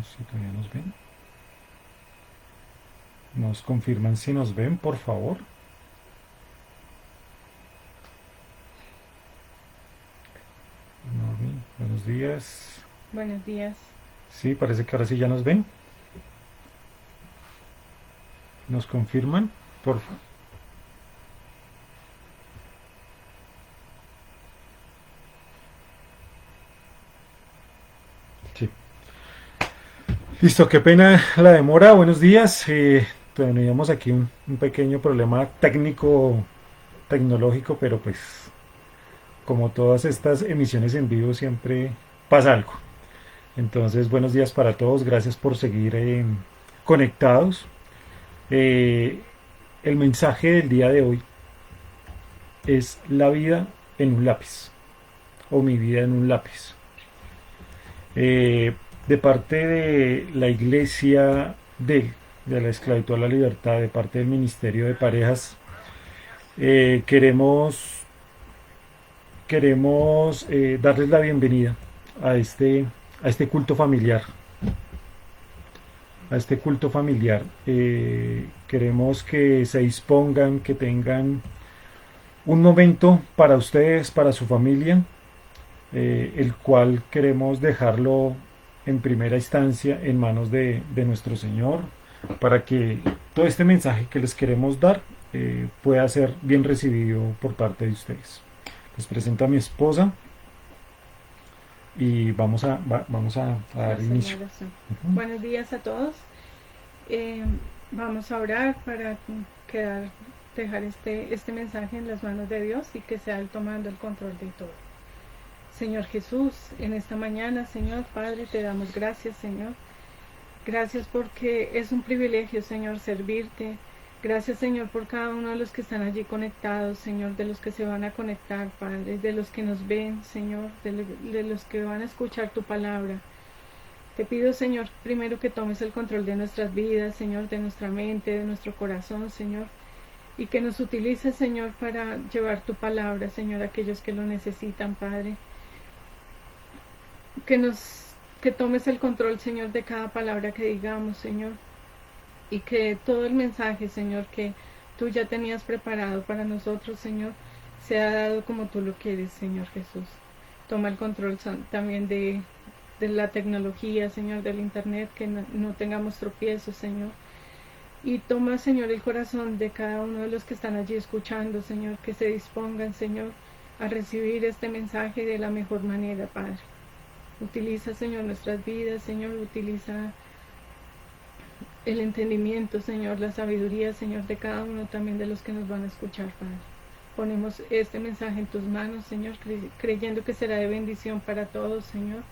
Veamos si todavía nos ven. Nos confirman si nos ven, por favor. Normi, buenos días. Buenos días. Sí, parece que ahora sí ya nos ven. Nos confirman, por favor. Sí. Listo, qué pena la demora. Buenos días. Teníamos aquí un pequeño problema técnico, tecnológico, pero pues como todas estas emisiones en vivo siempre pasa algo. Entonces, buenos días para todos. Gracias por seguir conectados. Eh, el mensaje del día de hoy es la vida en un lápiz o mi vida en un lápiz. De parte de la iglesia de la esclavitud a la libertad, de parte del Ministerio de Parejas, queremos darles la bienvenida a a este culto familiar. A este culto familiar. Queremos que se dispongan, que tengan un momento para ustedes, para su familia, el cual queremos dejarlo en primera instancia en manos de nuestro Señor, para que todo este mensaje que les queremos dar pueda ser bien recibido por parte de ustedes. Les presento a mi esposa y vamos a dar Hacer la inicio. oración. Ujú. Buenos días a todos. Eh, Vamos a orar para quedar, dejar este mensaje en las manos de Dios y que sea Él tomando el control de todo. Señor Jesús, en esta mañana, Señor Padre, te damos gracias, Señor. Gracias porque es un privilegio, Señor, servirte. Gracias, Señor, por cada uno de los que están allí conectados, Señor, de los que se van a conectar, Padre, de los que nos ven, Señor, de los que van a escuchar tu palabra. Te pido, Señor, primero que tomes el control de nuestras vidas, Señor, de nuestra mente, de nuestro corazón, Señor, y que nos utilices, Señor, para llevar tu palabra, Señor, a aquellos que lo necesitan, Padre. Que tomes el control, Señor, de cada palabra que digamos, Señor, y que todo el mensaje, Señor, que tú ya tenías preparado para nosotros, Señor, sea dado como tú lo quieres, Señor Jesús. Toma el control también de la tecnología, Señor, del internet, que no tengamos tropiezos, Señor. Y toma, Señor, el corazón de cada uno de los que están allí escuchando, Señor, que se dispongan, Señor, a recibir este mensaje de la mejor manera, Padre. Utiliza, Señor, nuestras vidas, Señor, utiliza el entendimiento, Señor, la sabiduría, Señor, de cada uno también de los que nos van a escuchar, Padre. Ponemos este mensaje en tus manos, Señor, creyendo que será de bendición para todos, Señor,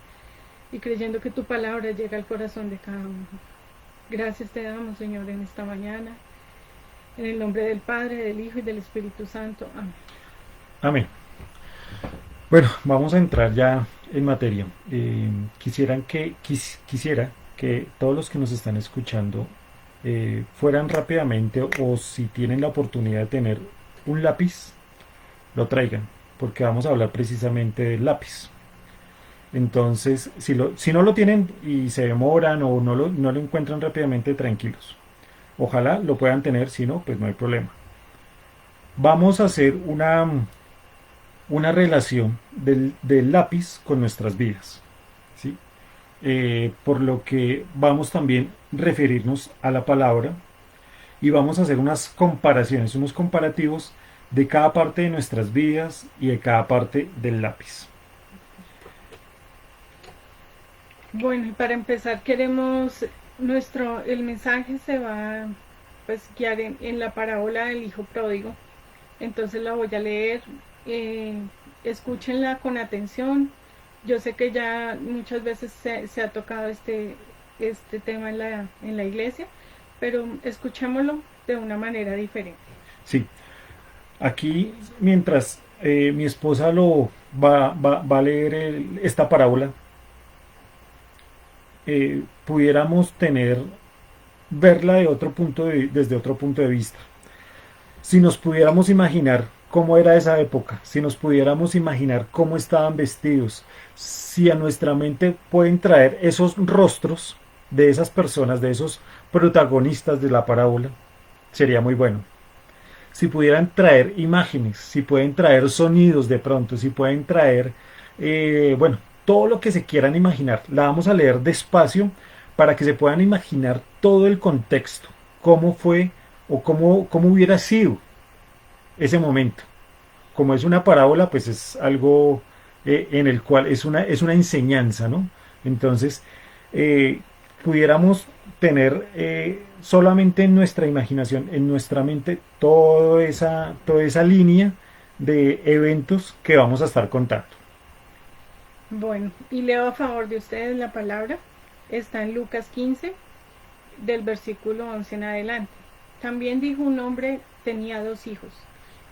y creyendo que tu palabra llega al corazón de cada uno. Gracias te damos, Señor, en esta mañana, en el nombre del Padre, del Hijo y del Espíritu Santo. Amén. Amén. Bueno, vamos a entrar ya en materia. Quisiera que todos los que nos están escuchando fueran rápidamente, o si tienen la oportunidad de tener un lápiz, lo traigan, porque vamos a hablar precisamente del lápiz. Entonces, si no lo tienen y se demoran o no lo encuentran rápidamente, tranquilos. Ojalá lo puedan tener, si no, pues no hay problema. Vamos a hacer una relación del lápiz con nuestras vidas, ¿sí? Por lo que vamos también a referirnos a la palabra y vamos a hacer unas comparaciones, unos comparativos de cada parte de nuestras vidas y de cada parte del lápiz. Bueno, y para empezar queremos, el mensaje se va pues guiar en la parábola del hijo pródigo. Entonces la voy a leer, eh, escúchenla con atención. Yo sé que ya muchas veces se ha tocado este tema en la iglesia, pero escuchémoslo de una manera diferente. Sí, aquí mientras mi esposa va a leer esta parábola, pudiéramos verla desde otro punto de vista. Si nos pudiéramos imaginar cómo era esa época, si nos pudiéramos imaginar cómo estaban vestidos, si a nuestra mente pueden traer esos rostros, de esas personas, de esos protagonistas de la parábola, sería muy bueno. Si pudieran traer imágenes, si pueden traer sonidos de pronto, si pueden traer, bueno, todo lo que se quieran imaginar. La vamos a leer despacio para que se puedan imaginar todo el contexto, cómo fue o cómo hubiera sido ese momento. Como es una parábola, pues es algo en el cual es una enseñanza, ¿no? Entonces, eh, pudiéramos tener solamente en nuestra imaginación, en nuestra mente, toda esa línea de eventos que vamos a estar contando. Bueno, y leo a favor de ustedes la palabra. Está en Lucas 15, del versículo 11 en adelante. También dijo: un hombre tenía 2 hijos,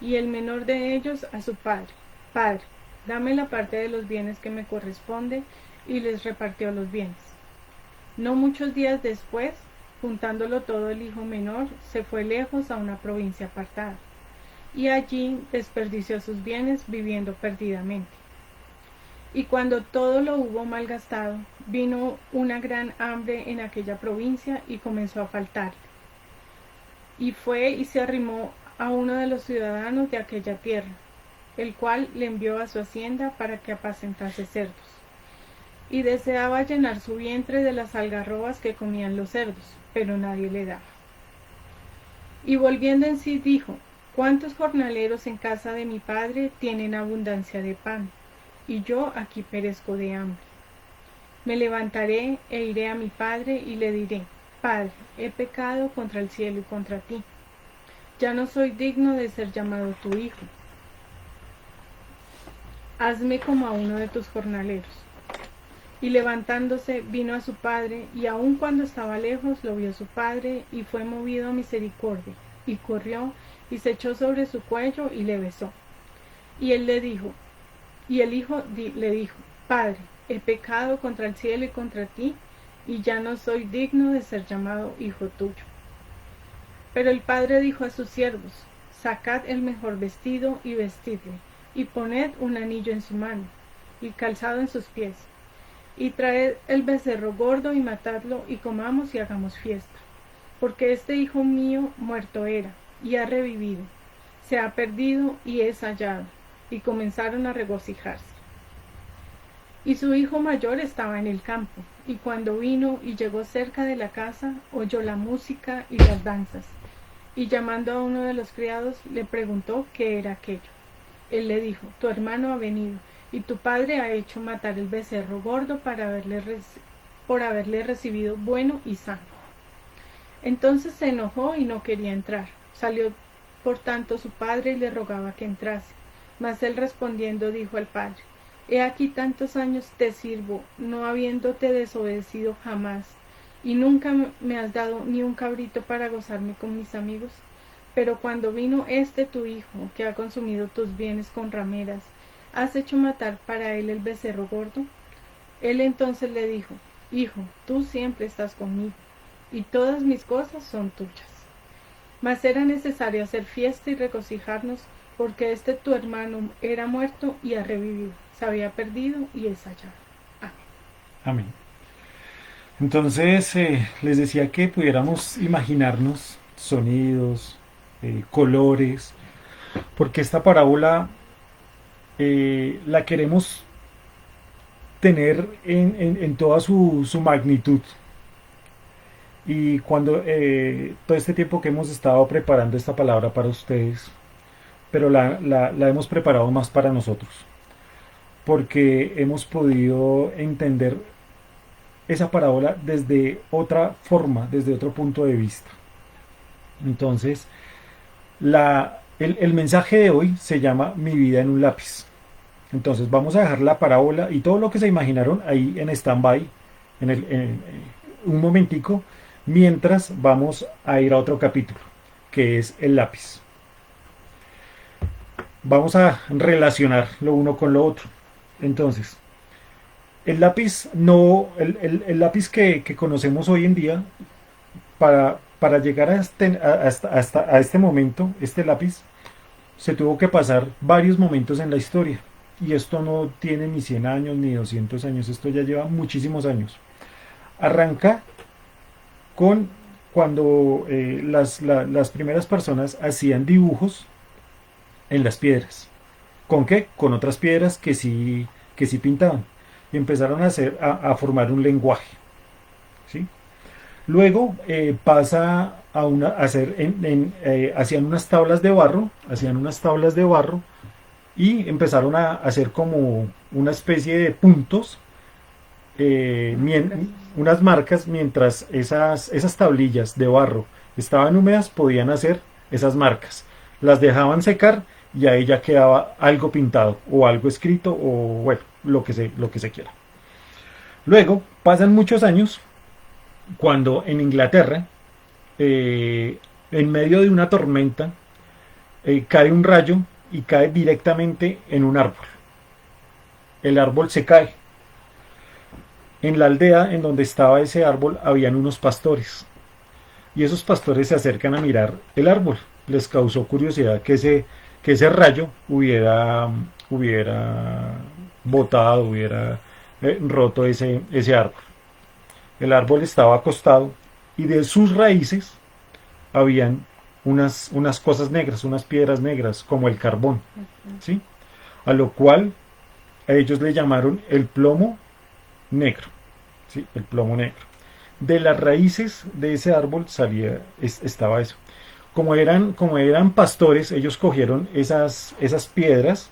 y el menor de ellos a su padre: Padre, dame la parte de los bienes que me corresponde, y les repartió los bienes. No muchos días después, juntándolo todo, el hijo menor se fue lejos a una provincia apartada, y allí desperdició sus bienes viviendo perdidamente. Y cuando todo lo hubo malgastado, vino una gran hambre en aquella provincia y comenzó a faltarle. Y fue y se arrimó a uno de los ciudadanos de aquella tierra, el cual le envió a su hacienda para que apacentase cerdos. Y deseaba llenar su vientre de las algarrobas que comían los cerdos, pero nadie le daba. Y volviendo en sí dijo: ¿cuántos jornaleros en casa de mi padre tienen abundancia de pan, y yo aquí perezco de hambre? Me levantaré e iré a mi padre y le diré: Padre, he pecado contra el cielo y contra ti. Ya no soy digno de ser llamado tu hijo. Hazme como a uno de tus jornaleros. Y levantándose vino a su padre, y aun cuando estaba lejos lo vio su padre, y fue movido a misericordia, y corrió, y se echó sobre su cuello, y le besó. Y él le dijo, y el hijo le dijo: Padre, he pecado contra el cielo y contra ti, y ya no soy digno de ser llamado hijo tuyo. Pero el padre dijo a sus siervos: Sacad el mejor vestido y vestidle, y poned un anillo en su mano, y calzado en sus pies, y traed el becerro gordo y matadlo, y comamos y hagamos fiesta. Porque este hijo mío muerto era, y ha revivido, se ha perdido y es hallado. Y comenzaron a regocijarse. Y su hijo mayor estaba en el campo, y cuando vino y llegó cerca de la casa, oyó la música y las danzas, y llamando a uno de los criados, le preguntó qué era aquello. Él le dijo: tu hermano ha venido, y tu padre ha hecho matar el becerro gordo por haberle recibido bueno y sano. Entonces se enojó y no quería entrar. Salió por tanto su padre y le rogaba que entrase. Mas él respondiendo dijo al padre: He aquí tantos años te sirvo, no habiéndote desobedecido jamás, y nunca me has dado ni un cabrito para gozarme con mis amigos. Pero cuando vino este tu hijo, que ha consumido tus bienes con rameras, ¿has hecho matar para él el becerro gordo? Él entonces le dijo: Hijo, tú siempre estás conmigo, y todas mis cosas son tuyas. Mas era necesario hacer fiesta y regocijarnos, porque este tu hermano era muerto y ha revivido, se había perdido y es hallado. Amén. Amén. Entonces, les decía que pudiéramos imaginarnos sonidos, colores, porque esta parábola la queremos tener en toda su magnitud. Y cuando todo este tiempo que hemos estado preparando esta palabra para ustedes, pero la hemos preparado más para nosotros, porque hemos podido entender esa parábola desde otra forma, desde otro punto de vista. Entonces, el mensaje de hoy se llama Mi vida en un lápiz. Entonces vamos a dejar la parábola y todo lo que se imaginaron ahí en stand-by, en un momentico, mientras vamos a ir a otro capítulo, que es el lápiz. Vamos a relacionar lo uno con lo otro. Entonces, el lápiz no, el lápiz que conocemos hoy en día, para llegar a este momento, este lápiz, se tuvo que pasar varios momentos en la historia. Y esto no tiene ni 100 años ni 200 años, esto ya lleva muchísimos años. Arranca con cuando las primeras personas hacían dibujos en las piedras. ¿Con qué? Con otras piedras que sí pintaban. Y empezaron a, a formar un lenguaje. ¿Sí? Luego pasa a hacer, hacían unas tablas de barro y empezaron a hacer como una especie de puntos, unas marcas, mientras esas tablillas de barro estaban húmedas, podían hacer esas marcas. Las dejaban secar y ahí ya quedaba algo pintado o algo escrito o bueno, lo que se quiera. Luego pasan muchos años cuando en Inglaterra, en medio de una tormenta, cae un rayo y cae directamente en un árbol. El árbol se cae. En la aldea en donde estaba ese árbol habían unos pastores. Y esos pastores se acercan a mirar el árbol. Les causó curiosidad que ese rayo hubiera botado, hubiera roto ese árbol. El árbol estaba acostado y de sus raíces habían unas cosas negras, unas piedras negras, como el carbón. ¿Sí? A lo cual a ellos le llamaron el plomo negro. ¿Sí? El plomo negro. De las raíces de ese árbol estaba eso. Como eran pastores, ellos cogieron esas piedras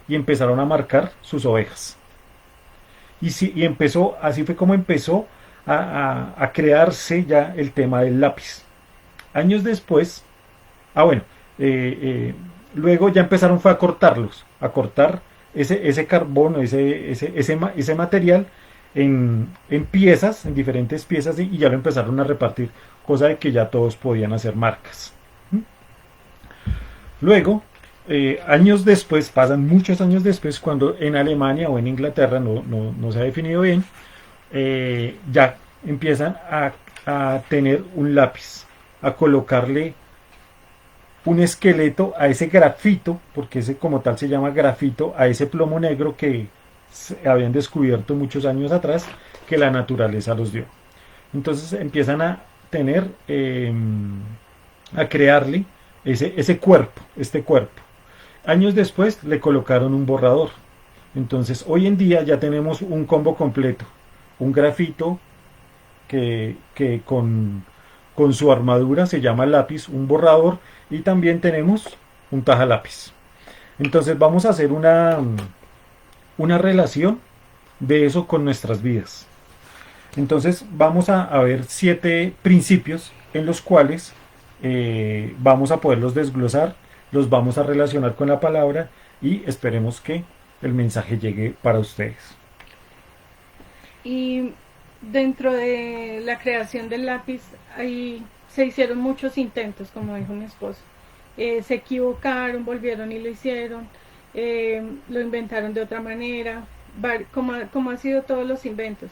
y empezaron a marcar sus ovejas. Y empezó, así fue como empezó a crearse ya el tema del lápiz. Años después, bueno, luego ya empezaron fue a cortarlos, a cortar ese carbono, ese material en piezas, en diferentes piezas, y ya lo empezaron a repartir, cosa de que ya todos podían hacer marcas. Luego, años después, pasan muchos años después, cuando en Alemania o en Inglaterra, no se ha definido bien, ya empiezan a tener un lápiz, a colocarle un esqueleto a ese grafito, porque ese como tal se llama grafito, a ese plomo negro que se habían descubierto muchos años atrás, que la naturaleza los dio. Entonces empiezan a tener, a crearle ese cuerpo, este cuerpo. Años después le colocaron un borrador. Entonces hoy en día ya tenemos un combo completo, un grafito que con su armadura se llama lápiz, un borrador, y también tenemos un taja lápiz. Entonces vamos a hacer una relación de eso con nuestras vidas. Entonces vamos a ver 7 principios en los cuales vamos a poderlos desglosar, los vamos a relacionar con la palabra y esperemos que el mensaje llegue para ustedes. Y dentro de la creación del lápiz se hicieron muchos intentos, como dijo mi esposo. Se equivocaron, volvieron y lo hicieron, lo inventaron de otra manera, como ha sido todos los inventos.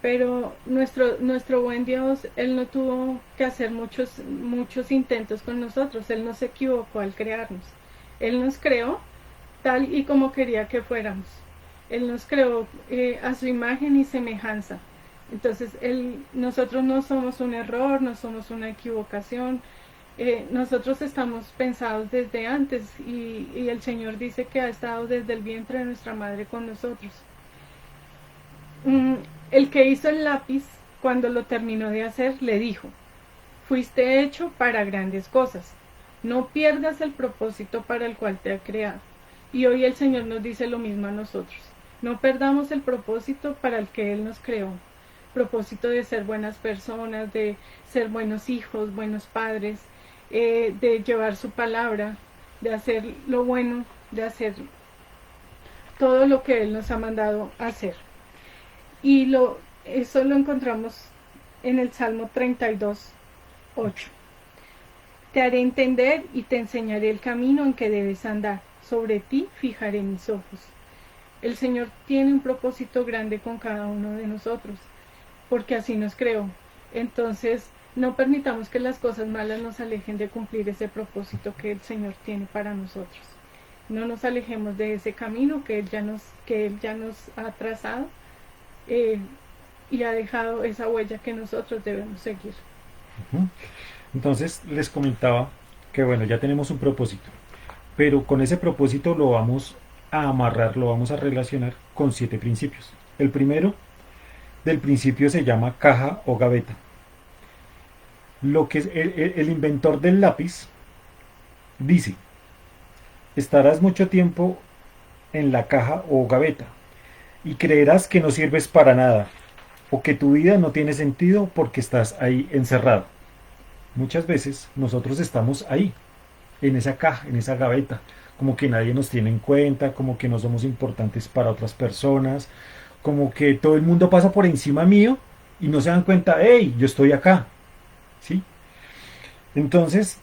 Pero nuestro buen Dios, Él no tuvo que hacer muchos intentos con nosotros. Él no se equivocó al crearnos. Él nos creó tal y como quería que fuéramos. Él nos creó a su imagen y semejanza. Entonces, nosotros no somos un error, no somos una equivocación. Nosotros estamos pensados desde antes y el Señor dice que ha estado desde el vientre de nuestra madre con nosotros. El que hizo el lápiz, cuando lo terminó de hacer, le dijo: fuiste hecho para grandes cosas, no pierdas el propósito para el cual te ha creado. Y hoy el Señor nos dice lo mismo a nosotros: no perdamos el propósito para el que Él nos creó, propósito de ser buenas personas, de ser buenos hijos, buenos padres, de llevar su palabra, de hacer lo bueno, de hacer todo lo que Él nos ha mandado hacer. Y eso lo encontramos en el Salmo 32, 8. Te haré entender y te enseñaré el camino en que debes andar. Sobre ti fijaré mis ojos. El Señor tiene un propósito grande con cada uno de nosotros, porque así nos creó. Entonces, no permitamos que las cosas malas nos alejen de cumplir ese propósito que el Señor tiene para nosotros. No nos alejemos de ese camino que Él ya nos ha trazado. y ha dejado esa huella que nosotros debemos seguir. Ujú. Entonces les comentaba que bueno, ya tenemos un propósito, pero con ese propósito lo vamos a amarrar, lo vamos a relacionar con 7 principios. El primero del principio se llama caja o gaveta. Lo que es el inventor del lápiz dice, estarás mucho tiempo en la caja o gaveta y creerás que no sirves para nada o que tu vida no tiene sentido porque estás ahí encerrado. Muchas veces nosotros estamos ahí, en esa caja, en esa gaveta, como que nadie nos tiene en cuenta, como que no somos importantes para otras personas, como que todo el mundo pasa por encima mío y no se dan cuenta, hey, yo estoy acá, ¿sí? Entonces,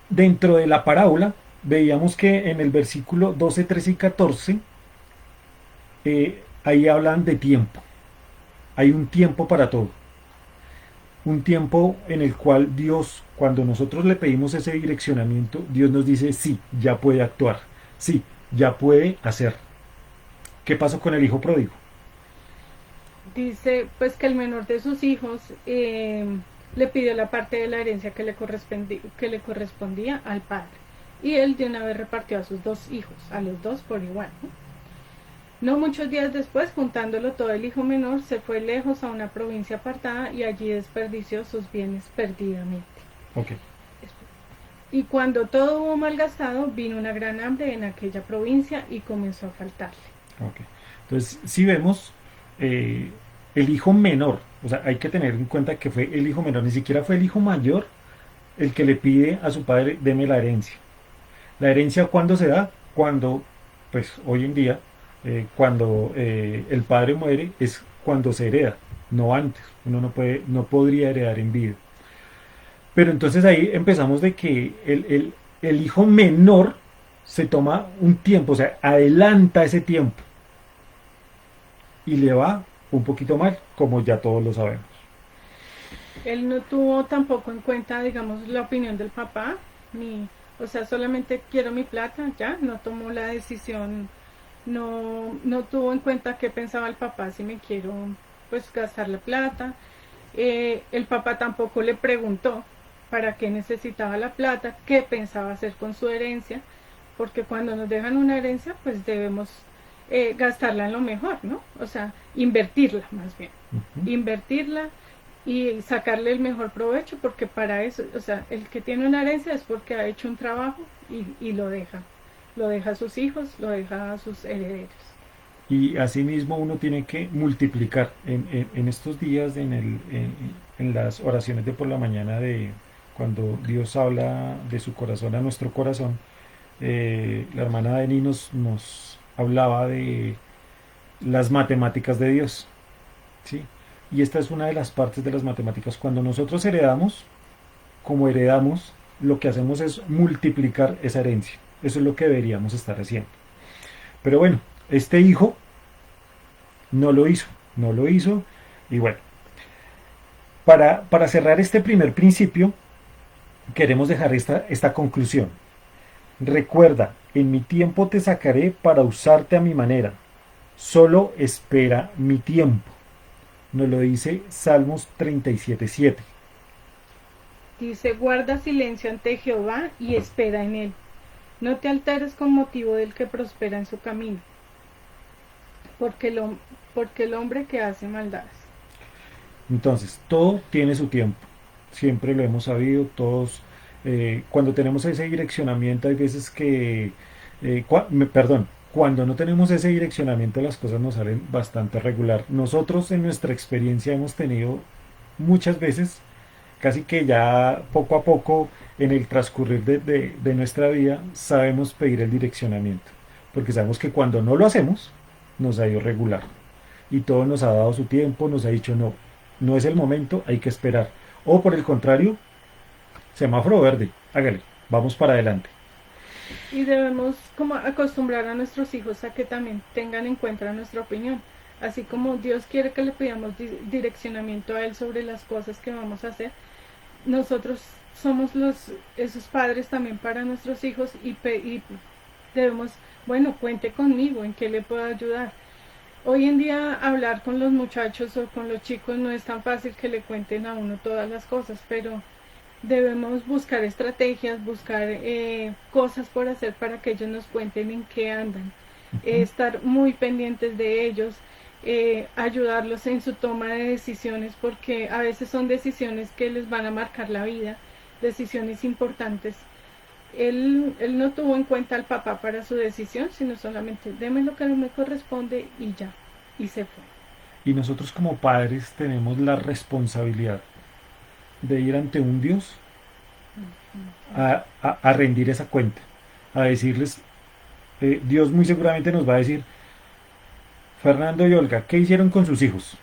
dentro de la parábola, veíamos que en el versículo 12, 13 y 14, ahí hablan de tiempo. Hay un tiempo para todo. Un tiempo en el cual Dios, cuando nosotros le pedimos ese direccionamiento, Dios nos dice, sí, ya puede actuar, sí, ya puede hacer. ¿Qué pasó con el hijo pródigo? Dice pues que el menor de sus hijos le pidió la parte de la herencia que le correspondía al padre. Y él de una vez repartió a sus 2 hijos, a los 2 por igual. No muchos días después, juntándolo todo, el hijo menor se fue lejos a una provincia apartada y allí desperdició sus bienes perdidamente. Ok. Y cuando todo hubo malgastado, vino una gran hambre en aquella provincia y comenzó a faltarle. Ok. Entonces, si vemos el hijo menor, o sea, hay que tener en cuenta que fue el hijo menor, ni siquiera fue el hijo mayor el que le pide a su padre, deme la herencia. La herencia, ¿cuándo se da? Cuando, pues hoy en día, cuando el padre muere, es cuando se hereda, no antes. Uno no podría heredar en vida. Pero entonces ahí empezamos de que el hijo menor se toma un tiempo, o sea, adelanta ese tiempo y le va un poquito mal, como ya todos lo sabemos. Él no tuvo tampoco en cuenta, digamos, la opinión del papá, ni, o sea, solamente quiero mi plata, ya, no tomó la decisión, no tuvo en cuenta qué pensaba el papá, si me quiero, pues, gastar la plata. El papá tampoco le preguntó para qué necesitaba la plata, qué pensaba hacer con su herencia, porque cuando nos dejan una herencia, pues debemos gastarla en lo mejor, ¿no? O sea, invertirla más bien, invertirla y sacarle el mejor provecho, porque para eso, o sea, el que tiene una herencia es porque ha hecho un trabajo y lo deja a sus hijos, lo deja a sus herederos. Y asimismo uno tiene que multiplicar en estos días, en las oraciones de por la mañana, de cuando Dios habla de su corazón a nuestro corazón. La hermana Deni nos hablaba de las matemáticas de Dios, ¿sí? Y esta es una de las partes de las matemáticas. Cuando nosotros heredamos, como heredamos, lo que hacemos es multiplicar esa herencia. Eso es lo que deberíamos estar haciendo. Pero bueno, este hijo no lo hizo. Y bueno, para cerrar este primer principio, queremos dejar esta conclusión. Recuerda, en mi tiempo te sacaré para usarte a mi manera. Solo espera mi tiempo. Nos lo dice Salmos 37:7. Dice, guarda silencio ante Jehová y espera en él. No te alteres con motivo del que prospera en su camino, porque el hombre que hace maldades. Entonces, todo tiene su tiempo. Siempre lo hemos sabido, todos. Cuando tenemos ese direccionamiento, hay veces que, cuando no tenemos ese direccionamiento, las cosas nos salen bastante regular. Nosotros en nuestra experiencia hemos tenido muchas veces, casi que ya poco a poco, en el transcurrir de nuestra vida, sabemos pedir el direccionamiento. Porque sabemos que cuando no lo hacemos, nos ha ido regular. Y todo nos ha dado su tiempo, nos ha dicho no, no es el momento, hay que esperar. O por el contrario, semáforo verde, hágale, vamos para adelante. Y debemos como acostumbrar a nuestros hijos a que también tengan en cuenta nuestra opinión. Así como Dios quiere que le pidamos direccionamiento a Él sobre las cosas que vamos a hacer, nosotros somos esos padres también para nuestros hijos y debemos, bueno, cuente conmigo, en qué le puedo ayudar. Hoy en día hablar con los muchachos o con los chicos no es tan fácil que le cuenten a uno todas las cosas, pero debemos buscar estrategias, buscar cosas por hacer para que ellos nos cuenten en qué andan, Ujú. estar muy pendientes de ellos, ayudarlos en su toma de decisiones, porque a veces son decisiones que les van a marcar la vida, decisiones importantes. Él no tuvo en cuenta al papá para su decisión, sino solamente deme lo que me corresponde y ya, y se fue. Y nosotros como padres tenemos la responsabilidad de ir ante un Dios a rendir esa cuenta, a decirles, Dios muy seguramente nos va a decir, Fernando y Olga, ¿qué hicieron con sus hijos?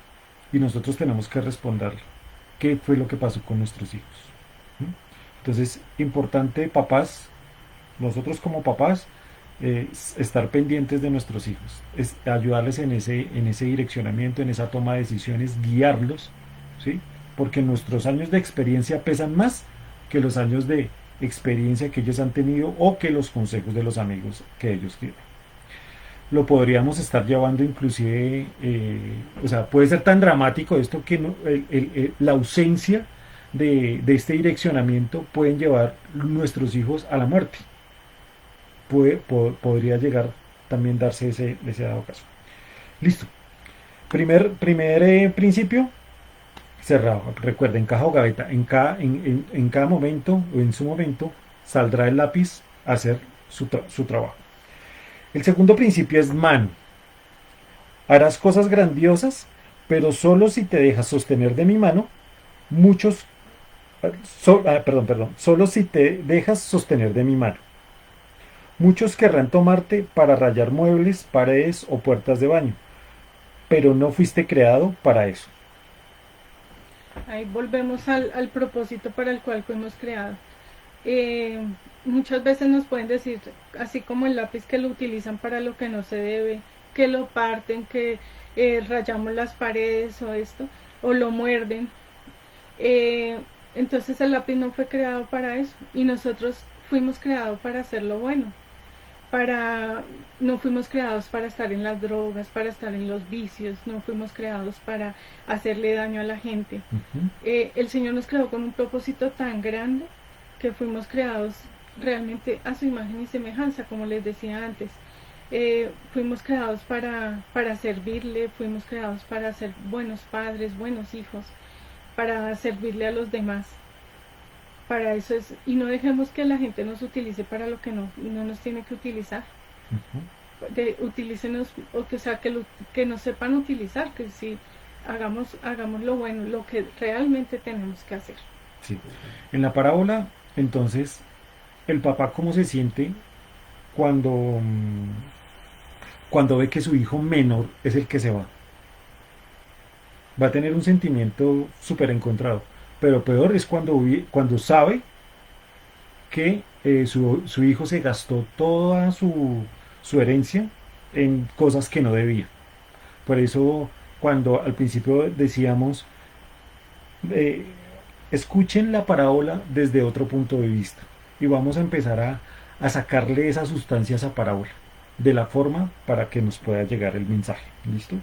Y nosotros tenemos que responder qué fue lo que pasó con nuestros hijos. ¿Mm? Entonces, importante, papás, nosotros como papás, estar pendientes de nuestros hijos, es ayudarles en ese direccionamiento, en esa toma de decisiones, guiarlos, ¿sí? Porque nuestros años de experiencia pesan más que los años de experiencia que ellos han tenido o que los consejos de los amigos que ellos tienen. Lo podríamos estar llevando inclusive, o sea, puede ser tan dramático esto que no, la ausencia de este direccionamiento pueden llevar nuestros hijos a la muerte. Podría llegar también darse ese dado caso. Listo. Primer principio, cerrado. Recuerden, caja o gaveta. En cada momento o en su momento saldrá el lápiz a hacer su trabajo. El segundo principio es mano. Harás cosas grandiosas, pero solo si te dejas sostener de mi mano, muchos... solo si te dejas sostener de mi mano. Muchos querrán tomarte para rayar muebles, paredes o puertas de baño, pero no fuiste creado para eso. Ahí volvemos al propósito para el cual fuimos creados. Eh, Muchas veces nos pueden decir, así como el lápiz, que lo utilizan para lo que no se debe, que lo parten, que rayamos las paredes o esto, o lo muerden. Eh, entonces el lápiz no fue creado para eso y nosotros fuimos creados para hacer lo bueno. Para No fuimos creados para estar en las drogas, para estar en los vicios, no fuimos creados para hacerle daño a la gente. Ujú. El Señor nos creó con un propósito tan grande que fuimos creados realmente a su imagen y semejanza, como les decía antes. Fuimos creados para servirle, fuimos creados para ser buenos padres, buenos hijos, para servirle a los demás. Para eso es, y no dejemos que la gente nos utilice para lo que no nos tiene que utilizar. Ujú. Utilícenos, o sea, que nos sepan utilizar, que si hagamos lo bueno, lo que realmente tenemos que hacer. Sí. En la parábola, entonces, el papá cómo se siente cuando, cuando ve que su hijo menor es el que se va. Va a tener un sentimiento súper encontrado. Pero peor es cuando sabe que su hijo se gastó toda su herencia en cosas que no debía. Por eso, cuando al principio decíamos, eh, escuchen la parábola desde otro punto de vista. Y vamos a empezar a sacarle esa sustancia a esa parábola, de la forma para que nos pueda llegar el mensaje. ¿Listo?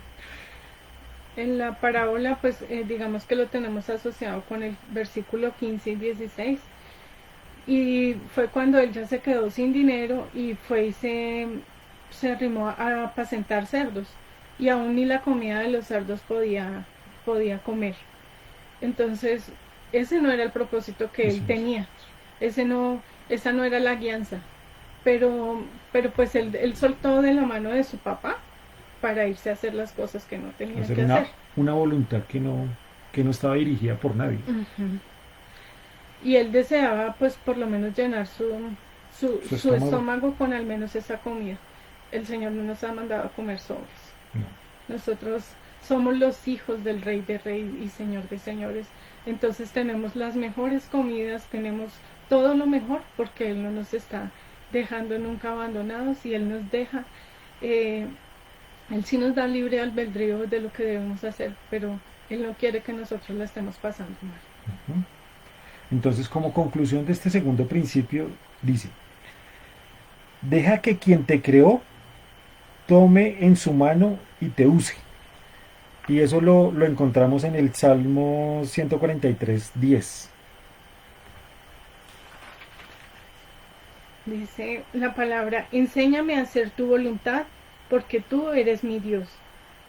En la parábola, pues digamos que lo tenemos asociado con el versículo 15 y 16. Y fue cuando él ya se quedó sin dinero y fue y se arrimó a apacentar cerdos. Y aún ni la comida de los cerdos podía comer. Entonces, ese no era el propósito que él Eso es. tenía. Esa no era la guianza. Pero pues él soltó de la mano de su papá para irse a hacer las cosas que no tenía Hacer que hacer. una voluntad que no estaba dirigida por nadie. Uh-huh. Y él deseaba pues por lo menos llenar Su su estómago. estómago con al menos esa comida. El Señor no nos ha mandado a comer sobras. No. Nosotros somos los hijos del Rey de Reyes y Señor de Señores. Entonces tenemos las mejores comidas, tenemos todo lo mejor porque Él no nos está dejando nunca abandonados y Él nos deja, Él sí nos da libre albedrío de lo que debemos hacer, pero Él no quiere que nosotros la estemos pasando mal. Ujú. Entonces, como conclusión de este segundo principio, dice, deja que quien te creó tome en su mano y te use. Y eso lo encontramos en el Salmo 143:10. Dice la palabra, enséñame a hacer tu voluntad, porque tú eres mi Dios.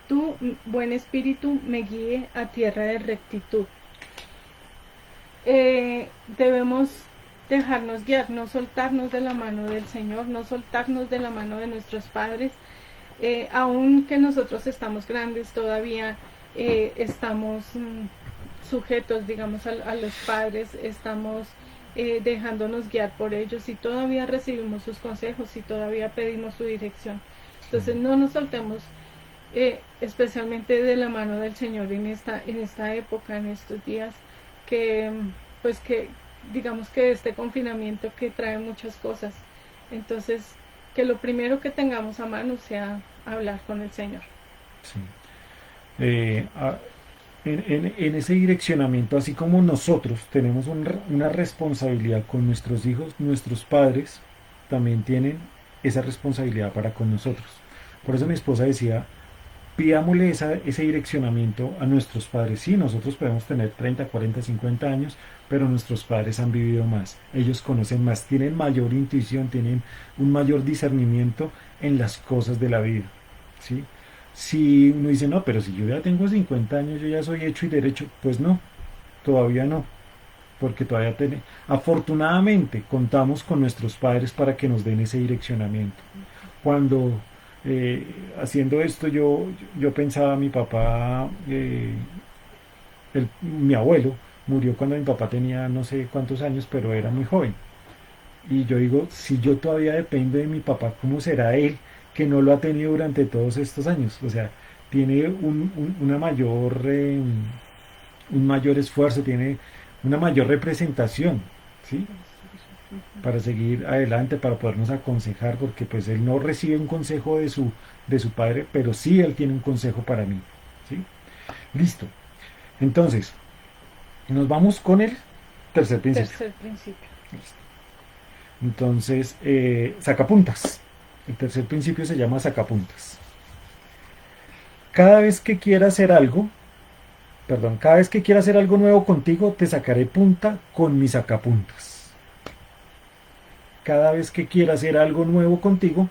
Tu buen espíritu me guíe a tierra de rectitud. Debemos dejarnos guiar, no soltarnos de la mano del Señor, no soltarnos de la mano de nuestros padres, aunque nosotros estamos grandes todavía, estamos sujetos, digamos, a los padres, estamos dejándonos guiar por ellos y todavía recibimos sus consejos y todavía pedimos su dirección. Entonces no nos soltemos, especialmente de la mano del Señor en esta época, en estos días, que pues que digamos que este confinamiento que trae muchas cosas. Entonces, que lo primero que tengamos a mano sea hablar con el Señor. Sí. En ese direccionamiento, así como nosotros tenemos una responsabilidad con nuestros hijos, nuestros padres también tienen esa responsabilidad para con nosotros. Por eso mi esposa decía, pidámosle ese direccionamiento a nuestros padres. Sí, nosotros podemos tener 30, 40, 50 años, pero nuestros padres han vivido más. Ellos conocen más, tienen mayor intuición, tienen un mayor discernimiento en las cosas de la vida. ¿Sí? Si uno dice, no, pero si yo ya tengo 50 años, yo ya soy hecho y derecho, pues no, todavía no, porque todavía tenemos, afortunadamente contamos con nuestros padres para que nos den ese direccionamiento. Cuando haciendo esto yo pensaba, mi papá, mi abuelo murió cuando mi papá tenía no sé cuántos años, pero era muy joven. Y yo digo, si yo todavía dependo de mi papá, ¿cómo será él que no lo ha tenido durante todos estos años? O sea, tiene una mayor, un mayor esfuerzo, tiene una mayor representación, ¿sí? Para seguir adelante, para podernos aconsejar, porque pues él no recibe un consejo de su padre, pero sí él tiene un consejo para mí, ¿sí? Listo. Entonces, nos vamos con el tercer principio. Tercer principio. Listo. Entonces, sacapuntas. El tercer principio se llama sacapuntas. Cada vez que quiera hacer algo nuevo contigo, te sacaré punta con mis sacapuntas. Cada vez que quiera hacer algo nuevo contigo,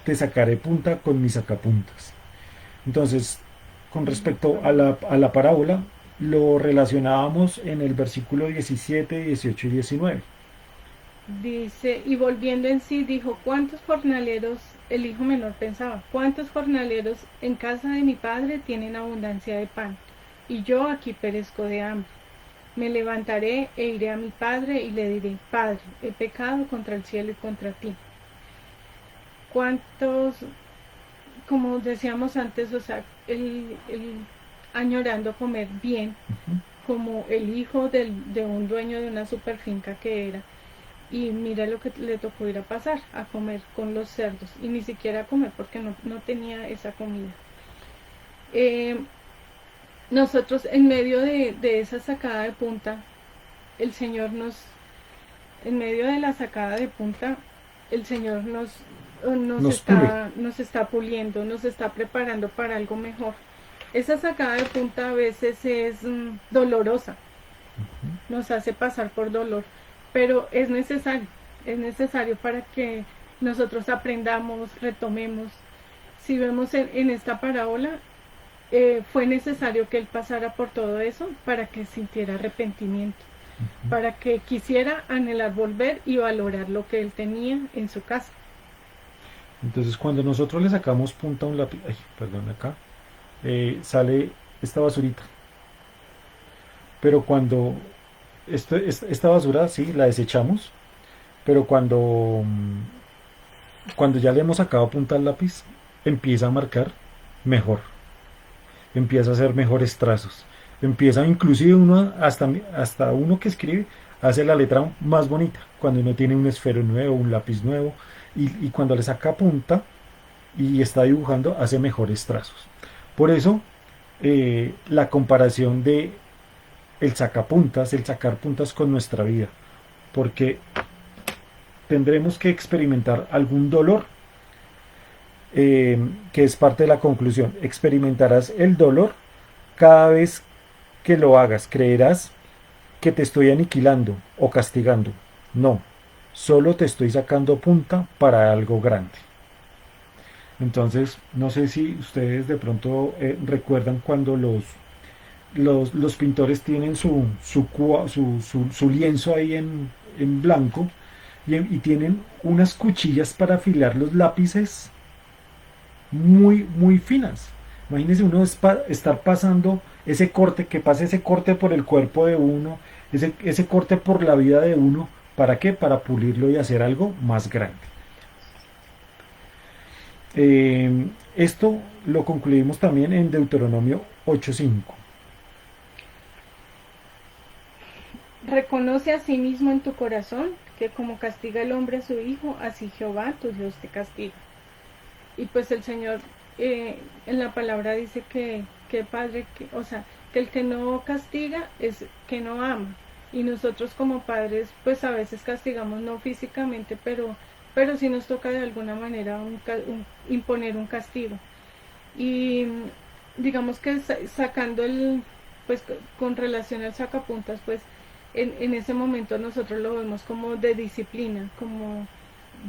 te sacaré punta con mis sacapuntas. Entonces, con respecto a la parábola, lo relacionábamos en el versículo 17, 18 y 19. Dice, y volviendo en sí, dijo, ¿cuántos jornaleros, el hijo menor pensaba, cuántos jornaleros en casa de mi padre tienen abundancia de pan, y yo aquí perezco de hambre? Me levantaré e iré a mi padre y le diré, Padre, he pecado contra el cielo y contra ti. ¿Cuántos, como decíamos antes, o sea, el añorando comer bien, como el hijo de un dueño de una super finca que era? Y mira lo que le tocó ir a pasar, a comer con los cerdos, y ni siquiera a comer porque no tenía esa comida. Nosotros en medio de esa sacada de punta, el Señor en medio de la sacada de punta, el Señor nos está puliendo, nos está preparando para algo mejor. Esa sacada de punta a veces es dolorosa, nos hace pasar por dolor, pero es necesario para que nosotros aprendamos, retomemos. Si vemos en esta parábola, fue necesario que él pasara por todo eso para que sintiera arrepentimiento, para que quisiera anhelar volver y valorar lo que él tenía en su casa. Entonces, cuando nosotros le sacamos punta a un lápiz, acá, sale esta basurita. Pero cuando esta basura, sí, la desechamos, pero cuando ya le hemos sacado punta al lápiz, empieza a marcar mejor, empieza a hacer mejores trazos, empieza inclusive uno, hasta uno que escribe, hace la letra más bonita, cuando uno tiene un esfero nuevo, un lápiz nuevo, y cuando le saca punta y está dibujando, hace mejores trazos. Por eso, la comparación de el sacar puntas con nuestra vida, porque tendremos que experimentar algún dolor que es parte de la conclusión. Experimentarás el dolor cada vez que lo hagas. Creerás que te estoy aniquilando o castigando. No, solo te estoy sacando punta para algo grande. Entonces, no sé si ustedes de pronto recuerdan cuando los pintores tienen su lienzo ahí en blanco y tienen unas cuchillas para afilar los lápices muy, muy finas. Imagínense uno estar pasando ese corte, que pase ese corte por el cuerpo de uno, ese corte por la vida de uno. ¿Para qué? Para pulirlo y hacer algo más grande. Esto lo concluimos también en Deuteronomio 8:5. Reconoce a sí mismo en tu corazón que como castiga el hombre a su hijo, así Jehová tu Dios te castiga. Y pues el Señor en la palabra dice que padre, o sea, que el que no castiga es que no ama. Y nosotros como padres pues a veces castigamos no físicamente, pero sí nos toca de alguna manera imponer un castigo. Y digamos que sacando pues con relación al sacapuntas, pues en ese momento nosotros lo vemos como de disciplina, como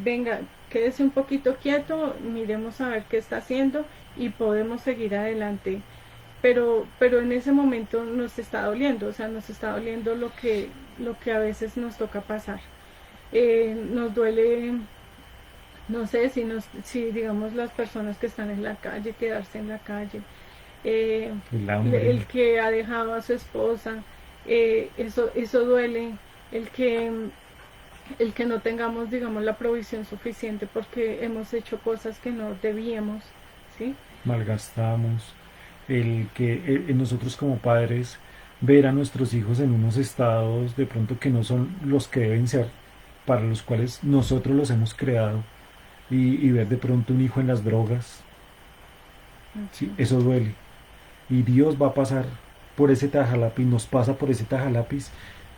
venga, quédese un poquito quieto, miremos a ver qué está haciendo y podemos seguir adelante. Pero en ese momento nos está doliendo, o sea, nos está doliendo lo que a veces nos toca pasar. Nos duele, no sé, si digamos las personas que están en la calle, quedarse en la calle, El hambre. el que ha dejado a su esposa, eso duele, el que el que no tengamos, digamos, la provisión suficiente porque hemos hecho cosas que no debíamos, ¿sí? Malgastamos. El que nosotros como padres ver a nuestros hijos en unos estados de pronto que no son los que deben ser, para los cuales nosotros los hemos creado, y ver de pronto un hijo en las drogas, ¿sí? Eso duele. Y Dios va a pasar por ese tajalápiz, nos pasa por ese tajalápiz,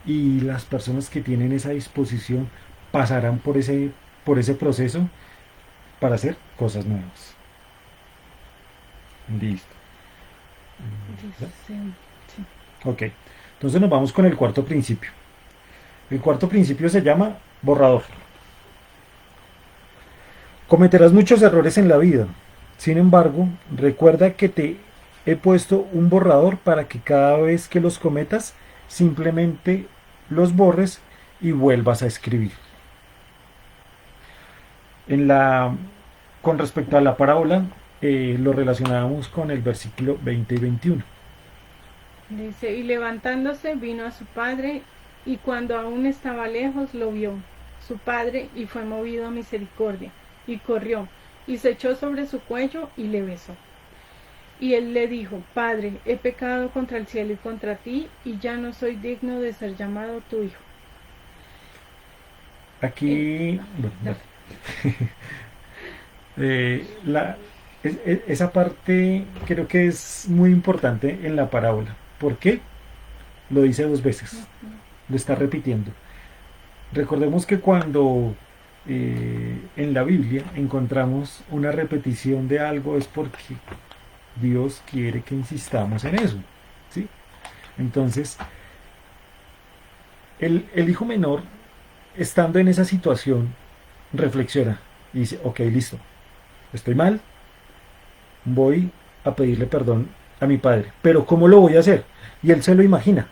y las personas que tienen esa disposición pasarán por ese proceso para hacer cosas nuevas. Listo. Sí, sí. Ok, entonces nos vamos con el cuarto principio. El cuarto principio se llama borrador. Cometerás muchos errores en la vida. Sin embargo, recuerda que te he puesto un borrador para que cada vez que los cometas, simplemente los borres y vuelvas a escribir. Con respecto a la parábola, lo relacionábamos con el versículo 20 y 21. Dice, y levantándose vino a su padre, y cuando aún estaba lejos lo vio su padre, y fue movido a misericordia, y corrió, y se echó sobre su cuello, y le besó. Y él le dijo, Padre, he pecado contra el cielo y contra ti, y ya no soy digno de ser llamado tu hijo. Aquí, bueno, esa parte creo que es muy importante en la parábola. ¿Por qué? Lo dice dos veces, lo está repitiendo. Recordemos que cuando en la Biblia encontramos una repetición de algo es porque Dios quiere que insistamos en eso, ¿sí? Entonces, el hijo menor, estando en esa situación, reflexiona y dice, ok, listo, estoy mal, voy a pedirle perdón a mi padre, pero ¿cómo lo voy a hacer? Y él se lo imagina,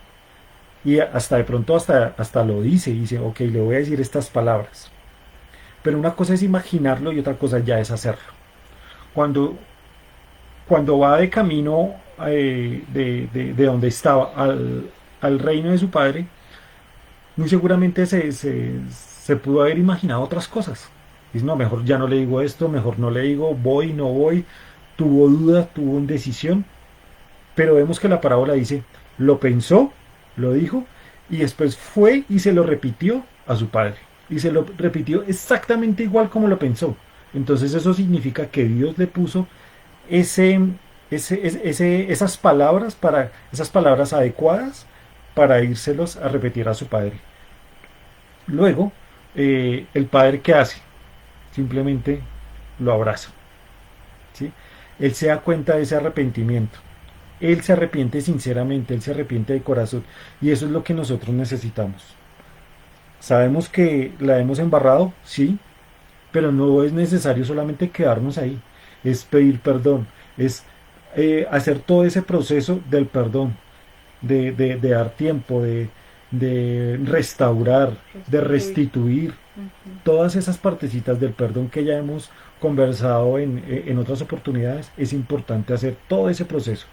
y hasta de pronto hasta lo dice, y dice, ok, le voy a decir estas palabras. Pero una cosa es imaginarlo y otra cosa ya es hacerlo. Cuando va de camino de donde estaba al reino de su padre, muy seguramente se pudo haber imaginado otras cosas. Dice, no, mejor ya no le digo esto, mejor no le digo, voy, no voy. Tuvo duda, tuvo indecisión. Pero vemos que la parábola dice, lo pensó, lo dijo, y después fue y se lo repitió a su padre. Y se lo repitió exactamente igual como lo pensó. Entonces eso significa que Dios le puso esas palabras adecuadas para írselos a repetir a su padre. Luego, el padre, ¿qué hace? Simplemente lo abraza. ¿sí? Él se da cuenta de ese arrepentimiento. Él se arrepiente sinceramente, él se arrepiente de corazón. Y eso es lo que nosotros necesitamos. Sabemos que la hemos embarrado, sí, pero no es necesario solamente quedarnos ahí. Es pedir perdón, es hacer todo ese proceso del perdón, de dar tiempo, de restaurar, de Restituir. restituir Ujú. todas esas partecitas del perdón que ya hemos conversado en otras oportunidades. Es importante hacer todo ese proceso.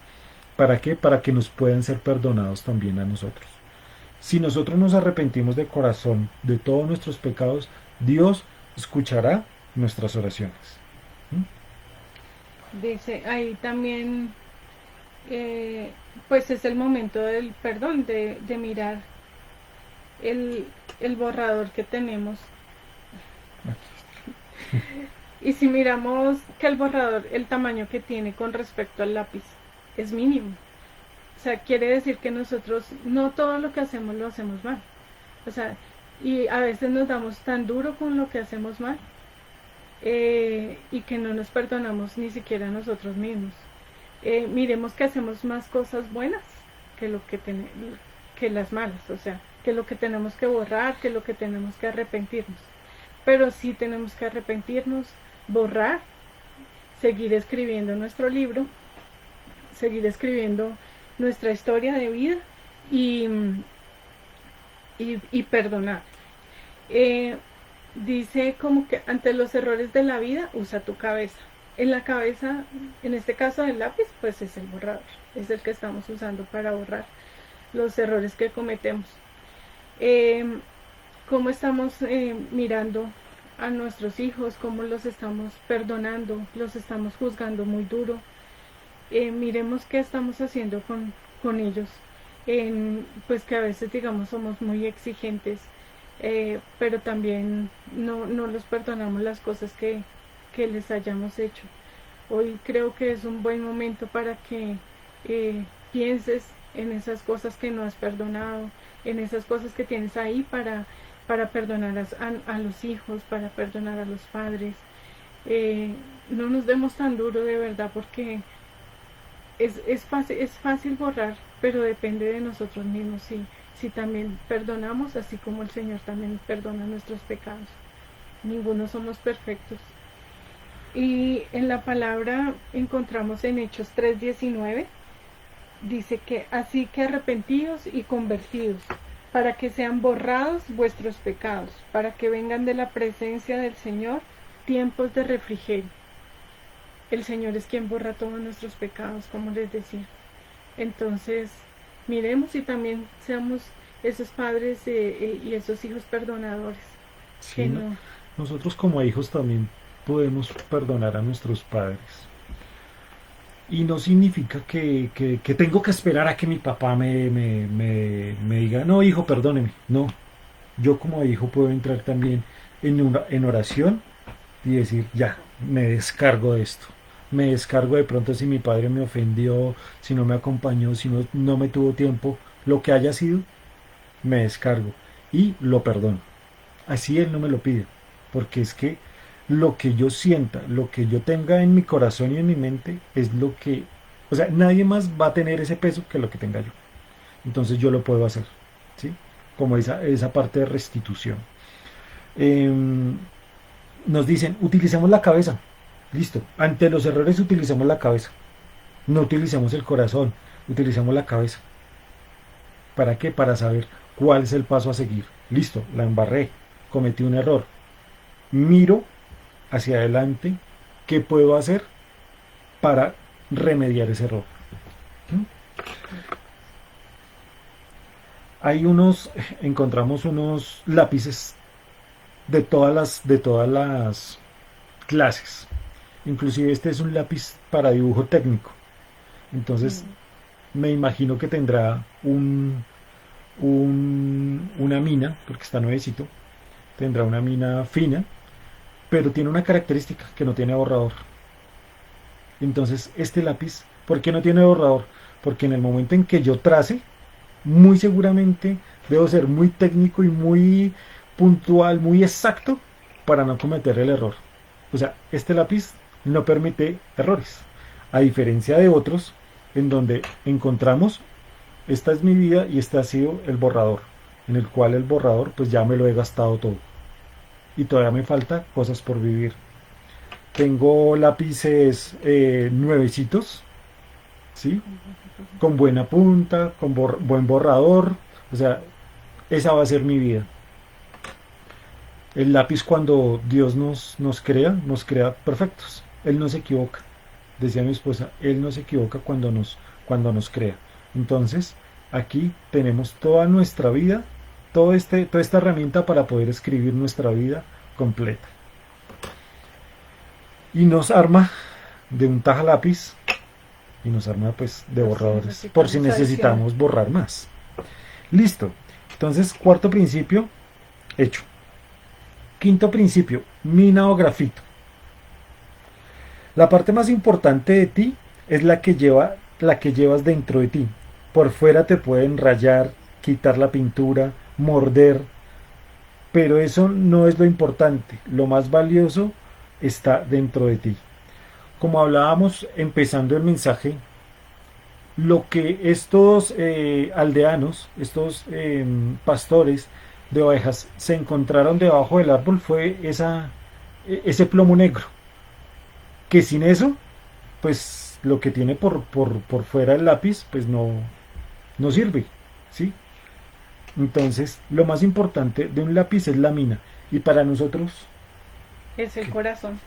¿Para qué? Para que nos puedan ser perdonados también a nosotros. Si nosotros nos arrepentimos de corazón de todos nuestros pecados, Dios escuchará nuestras oraciones. ¿Mm? Dice ahí también, eh, pues es el momento del perdón, de mirar el, el borrador que tenemos. Y si miramos que el borrador, el tamaño que tiene con respecto al lápiz, es mínimo. O sea, quiere decir que nosotros no todo lo que hacemos lo hacemos mal. O sea, y a veces nos damos tan duro con lo que hacemos mal, y que no nos perdonamos ni siquiera a nosotros mismos. Miremos que hacemos más cosas buenas que lo que las malas, o sea, que lo que tenemos que borrar, que lo que tenemos que arrepentirnos. Pero sí tenemos que arrepentirnos, borrar, seguir escribiendo nuestro libro, seguir escribiendo nuestra historia de vida y, y perdonar. Eh, Dice como que ante los errores de la vida usa tu cabeza. En la cabeza, en este caso del lápiz, pues es el borrador, es el que estamos usando para borrar los errores que cometemos. Eh, ¿Cómo estamos mirando a nuestros hijos? ¿Cómo los estamos perdonando? ¿Los estamos juzgando muy duro? Miremos qué estamos haciendo con ellos. Pues que a veces, digamos, somos muy exigentes, pero también no los perdonamos las cosas que les hayamos hecho. Hoy creo que es un buen momento para que pienses en esas cosas que no has perdonado, en esas cosas que tienes ahí para perdonar a los hijos, para perdonar a los padres. No nos demos tan duro de verdad, porque es fácil borrar, pero depende de nosotros mismos si también perdonamos, así como el Señor también perdona nuestros pecados. Ninguno somos perfectos. Y en la palabra encontramos en Hechos 3:19, dice que así que arrepentidos y convertidos, para que sean borrados vuestros pecados, para que vengan de la presencia del Señor tiempos de refrigerio. El Señor es quien borra todos nuestros pecados, como les decía. Entonces, miremos y también seamos esos padres y esos hijos perdonadores. Sí, Que no- no. Nosotros como hijos también podemos perdonar a nuestros padres. Y no significa que tengo que esperar a que mi papá me diga, no, hijo, perdóneme. No, yo como hijo puedo entrar también en oración y decir, ya, me descargo de esto. Me descargo de pronto si mi padre me ofendió, si no me acompañó, si no me tuvo tiempo, lo que haya sido, me descargo y lo perdono. Así él no me lo pide, porque es que lo que yo sienta, lo que yo tenga en mi corazón y en mi mente es lo que, o sea, nadie más va a tener ese peso que lo que tenga yo. Entonces yo lo puedo hacer, ¿sí? Como esa parte de restitución. Eh, Nos dicen, utilicemos la cabeza. Listo. Ante los errores utilicemos la cabeza. No utilicemos el corazón, utilicemos la cabeza. ¿Para qué? Para saber cuál es el paso a seguir. Listo, la embarré, cometí un error. Miro hacia adelante qué puedo hacer para remediar ese error. ¿Mm? Encontramos unos lápices de todas las clases. Inclusive este es un lápiz para dibujo técnico. Entonces me imagino que tendrá una mina, porque está nuevecito, tendrá una mina fina, pero tiene una característica que no tiene borrador. Entonces este lápiz, ¿por qué no tiene borrador? Porque en el momento en que yo trace, muy seguramente debo ser muy técnico y muy puntual, muy exacto para no cometer el error. O sea, este lápiz no permite errores. A diferencia de otros, en donde encontramos, esta es mi vida y este ha sido el borrador, en el cual el borrador pues ya me lo he gastado todo. Y todavía me falta cosas por vivir. Tengo lápices nuevecitos, ¿sí? Con buena punta, con buen borrador. O sea, esa va a ser mi vida. El lápiz cuando Dios nos crea perfectos. Él no se equivoca. Decía mi esposa, Él no se equivoca cuando nos crea. Entonces, aquí tenemos toda nuestra vida, toda esta herramienta para poder escribir nuestra vida completa. Y nos arma de un taja lápiz y nos arma pues de borradores por si necesitamos borrar más. Listo. Entonces, cuarto principio, hecho. Quinto principio, mina o grafito. La parte más importante de ti es la que llevas dentro de ti. Por fuera te pueden rayar, quitar la pintura, morder, pero eso no es lo importante. Lo más valioso está dentro de ti. Como hablábamos empezando el mensaje, lo que estos aldeanos, estos pastores de ovejas se encontraron debajo del árbol fue ese plomo negro, que sin eso, pues lo que tiene por fuera el lápiz, pues no sirve, ¿sí? Entonces, lo más importante de un lápiz es la mina. Y para nosotros, es el corazón.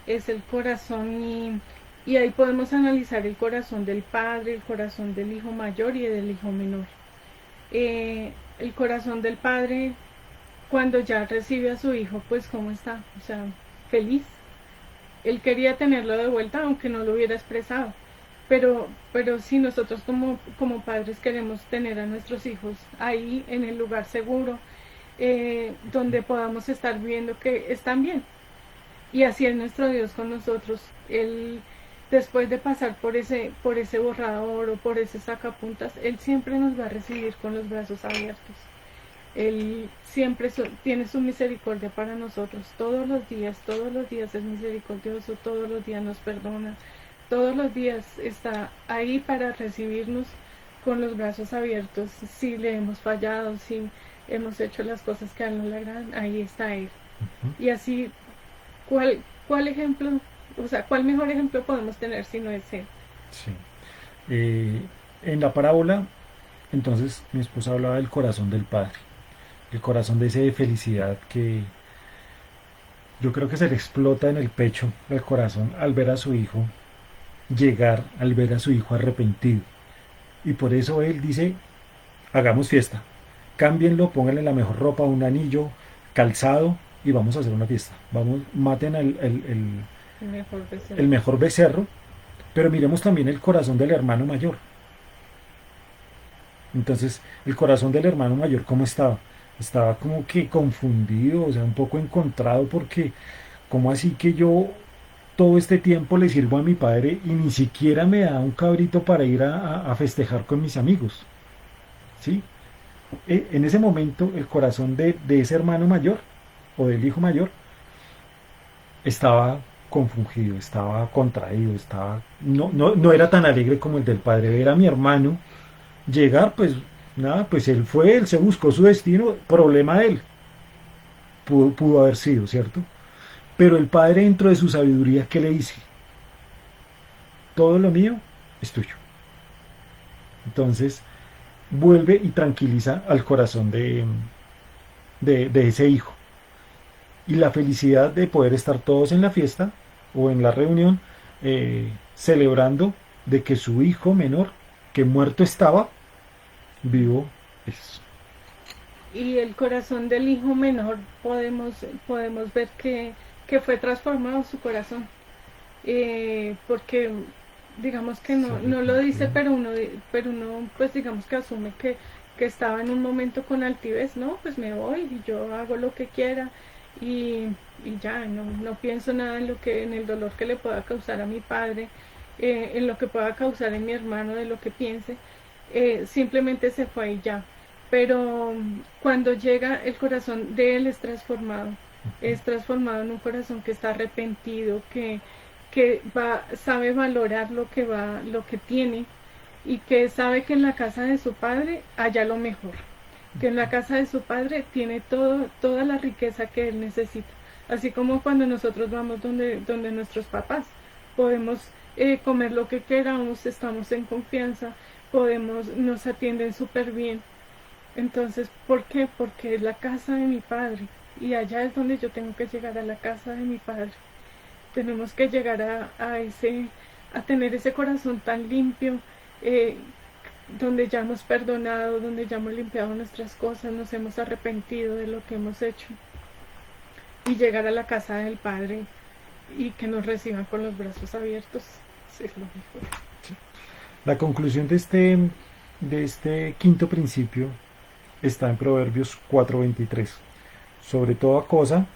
Es el corazón y ahí podemos analizar el corazón del padre, el corazón del hijo mayor y del hijo menor. El corazón del padre, cuando ya recibe a su hijo, pues ¿cómo está? O sea, feliz. Él quería tenerlo de vuelta, aunque no lo hubiera expresado. Pero si nosotros como padres queremos tener a nuestros hijos ahí en el lugar seguro, donde podamos estar viendo que están bien. Y así es nuestro Dios con nosotros. Él, después de pasar por ese borrador o por ese sacapuntas, Él siempre nos va a recibir con los brazos abiertos. Él siempre tiene su misericordia para nosotros. Todos los días es misericordioso, todos los días nos perdona, todos los días está ahí para recibirnos con los brazos abiertos. Si le hemos fallado, si hemos hecho las cosas que a Él no le agradan, ahí está Él. Y así, ¿cuál ejemplo, o sea, cuál mejor ejemplo podemos tener si no es Él? sí. En la parábola, entonces mi esposa hablaba del corazón del padre, el corazón de ese de felicidad que yo creo que se le explota en el pecho el corazón al ver a su hijo llegar, al ver a su hijo arrepentido. Y por eso él dice, hagamos fiesta, cámbienlo, pónganle la mejor ropa, un anillo, calzado y vamos a hacer una fiesta. Vamos, maten el mejor becerro, pero miremos también el corazón del hermano mayor. Entonces, el corazón del hermano mayor, ¿cómo estaba? Estaba como que confundido, o sea, un poco encontrado porque, ¿cómo así que yo todo este tiempo le sirvo a mi padre y ni siquiera me da un cabrito para ir a festejar con mis amigos? ¿Sí? En ese momento, el corazón de ese hermano mayor o del hijo mayor estaba confundido, estaba contraído, no era tan alegre como el del padre. Ver a mi hermano llegar, pues nada, pues él se buscó su destino, problema de él, pudo haber sido, ¿cierto? Pero el padre dentro de su sabiduría, ¿qué le dice? Todo lo mío es tuyo. Entonces, vuelve y tranquiliza al corazón de ese hijo. Y la felicidad de poder estar todos en la fiesta o en la reunión, celebrando de que su hijo menor, que muerto estaba, vivo es. Y el corazón del hijo menor podemos ver que fue transformado su corazón. Porque digamos que no lo dice, pero uno pues digamos que asume que estaba en un momento con altivez. No, pues me voy y yo hago lo que quiera y ya no pienso nada en el dolor que le pueda causar a mi padre, en lo que pueda causar en mi hermano, de lo que piense. Simplemente se fue y ya. Pero cuando llega, el corazón de él es transformado. es transformado en un corazón que está arrepentido, sabe valorar lo que tiene, y que sabe que en la casa de su padre haya lo mejor, que en la casa de su padre tiene toda la riqueza que él necesita. Así como cuando nosotros vamos donde nuestros papás, podemos comer lo que queramos, estamos en confianza, nos atienden súper bien. Entonces, ¿por qué? Porque es la casa de mi padre, y allá es donde yo tengo que llegar, a la casa de mi padre. Tenemos que llegar a tener ese corazón tan limpio, eh, donde ya hemos perdonado, donde ya hemos limpiado nuestras cosas, nos hemos arrepentido de lo que hemos hecho, y llegar a la casa del Padre y que nos reciban con los brazos abiertos. Sí, es lo mejor. La conclusión de este quinto principio está en Proverbios 4:23. Sobre toda cosa,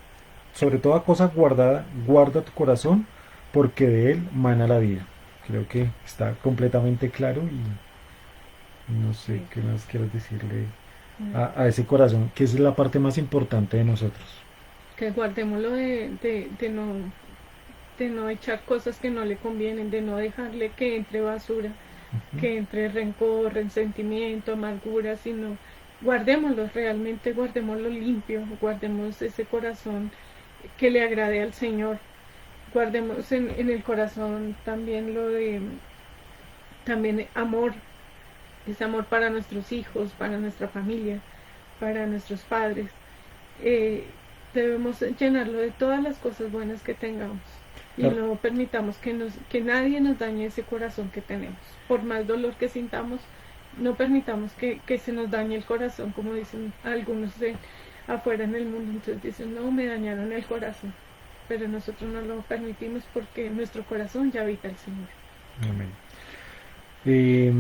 sobre toda cosa guardada, guarda tu corazón, porque de él mana la vida. Creo que está completamente claro y no sé Sí. qué más quieres decirle a ese corazón, que es la parte más importante de nosotros. Que guardémoslo de no echar cosas que no le convienen, de no dejarle que entre basura, Ujú. que entre rencor, resentimiento, amargura, sino guardémoslo, realmente guardémoslo limpio, guardemos ese corazón que le agrade al Señor. Guardemos en el corazón también también amor, ese amor para nuestros hijos, para nuestra familia, para nuestros padres. Eh, Debemos llenarlo de todas las cosas buenas que tengamos, y La, no permitamos que nadie nos dañe ese corazón que tenemos. Por más dolor que sintamos, no permitamos que se nos dañe el corazón, como dicen algunos afuera en el mundo. Entonces dicen, no, me dañaron el corazón, pero nosotros no lo permitimos, porque en nuestro corazón ya habita el Señor. amén. Eh,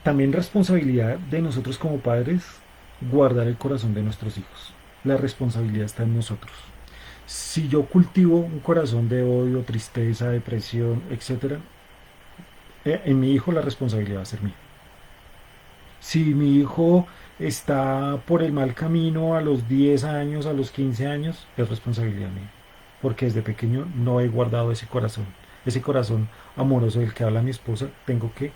También responsabilidad de nosotros como padres, guardar el corazón de nuestros hijos. La responsabilidad está en nosotros. Si yo cultivo un corazón de odio, tristeza, depresión, etcétera, en mi hijo la responsabilidad va a ser mía. Si mi hijo está por el mal camino a los 10 años, a los 15 años, es responsabilidad mía. Porque desde pequeño no he guardado ese corazón amoroso del que habla mi esposa, tengo que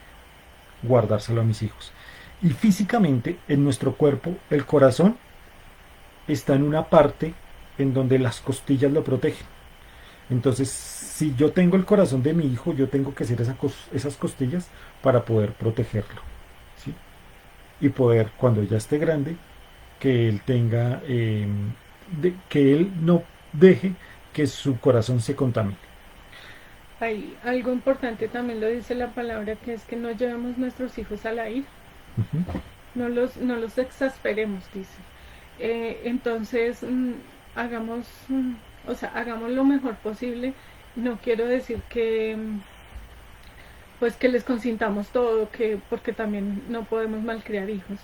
guardárselo a mis hijos. Y físicamente, en nuestro cuerpo, el corazón está en una parte en donde las costillas lo protegen. Entonces, si yo tengo el corazón de mi hijo, yo tengo que hacer esas costillas para poder protegerlo, ¿sí? Y poder, cuando ya esté grande, que él tenga, que él no deje que su corazón se contamine. Hay algo importante, también lo dice la palabra, que es que no llevemos nuestros hijos a la ira, Uh -huh. no los exasperemos, dice. Entonces, o sea, hagamos lo mejor posible. No quiero decir pues que les consintamos todo, porque también no podemos malcriar hijos,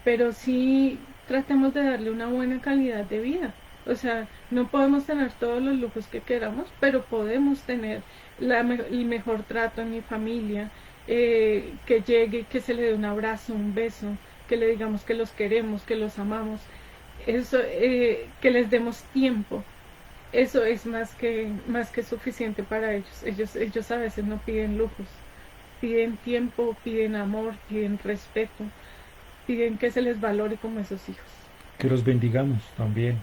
pero sí tratemos de darle una buena calidad de vida. O sea, no podemos tener todos los lujos que queramos, pero podemos tener el mejor trato en mi familia, que llegue, que se le dé un abrazo, un beso, que le digamos que los queremos, que los amamos, eso, que les demos tiempo. Eso es más que suficiente para ellos. Ellos a veces no piden lujos, piden tiempo, piden amor, piden respeto, piden que se les valore como esos hijos. Que los bendigamos también.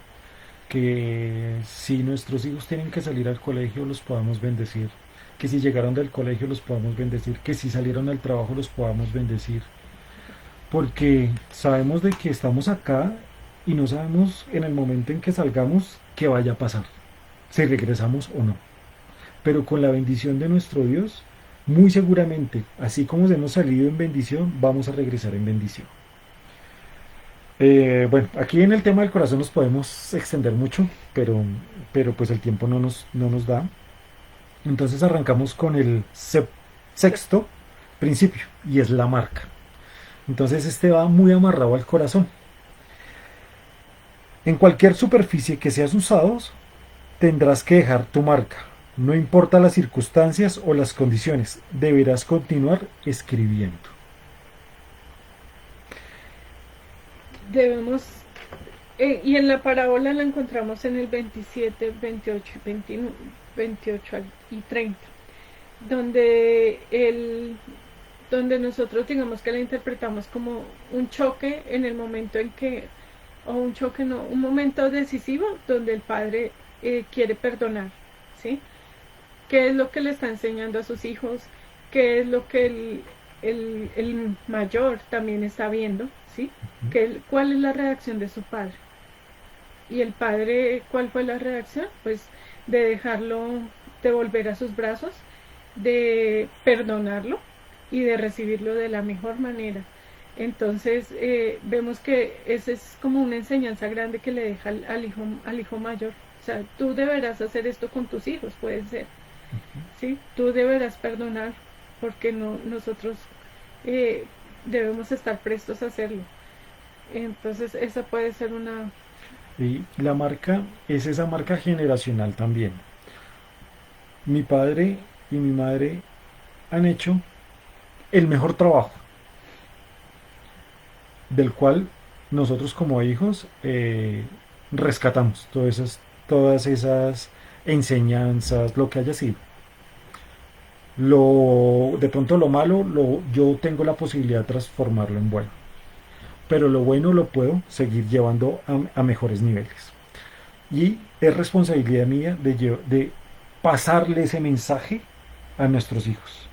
Que si nuestros hijos tienen que salir al colegio, los podamos bendecir. Que si llegaron del colegio, los podamos bendecir. Que si salieron al trabajo, los podamos bendecir. Porque sabemos de que estamos acá y no sabemos en el momento en que salgamos qué vaya a pasar, si regresamos o no. Pero con la bendición de nuestro Dios, muy seguramente, así como hemos salido en bendición, vamos a regresar en bendición. Bueno, aquí en el tema del corazón nos podemos extender mucho, pero pues el tiempo no nos da. Entonces arrancamos con el sexto principio, y es la marca. Entonces este va muy amarrado al corazón. En cualquier superficie que seas usado, tendrás que dejar tu marca. No importa las circunstancias o las condiciones, deberás continuar escribiendo. Debemos Y en la parábola la encontramos en el 27, 28, 28 y 30, donde, donde nosotros digamos que la interpretamos como un choque en el momento en que, o un choque no, un momento decisivo donde el padre quiere perdonar, ¿sí? ¿Qué es lo que le está enseñando a sus hijos? ¿Qué es lo que el mayor también está viendo? ¿Sí? ¿Cuál es la reacción de su padre? Y el padre, ¿cuál fue la reacción? Pues de dejarlo, de volver a sus brazos, de perdonarlo y de recibirlo de la mejor manera. Entonces vemos que esa es como una enseñanza grande que le deja al hijo mayor. O sea, tú deberás hacer esto con tus hijos, puede ser. ¿Sí? Tú deberás perdonar porque no, nosotros debemos estar prestos a hacerlo. Entonces esa puede ser una... Y la marca es esa marca generacional también. Mi padre y mi madre han hecho el mejor trabajo, del cual nosotros como hijos rescatamos todas esas enseñanzas, lo que haya sido. De pronto lo malo, yo tengo la posibilidad de transformarlo en bueno. Pero lo bueno lo puedo seguir llevando a mejores niveles. Y es responsabilidad mía de pasarle ese mensaje a nuestros hijos.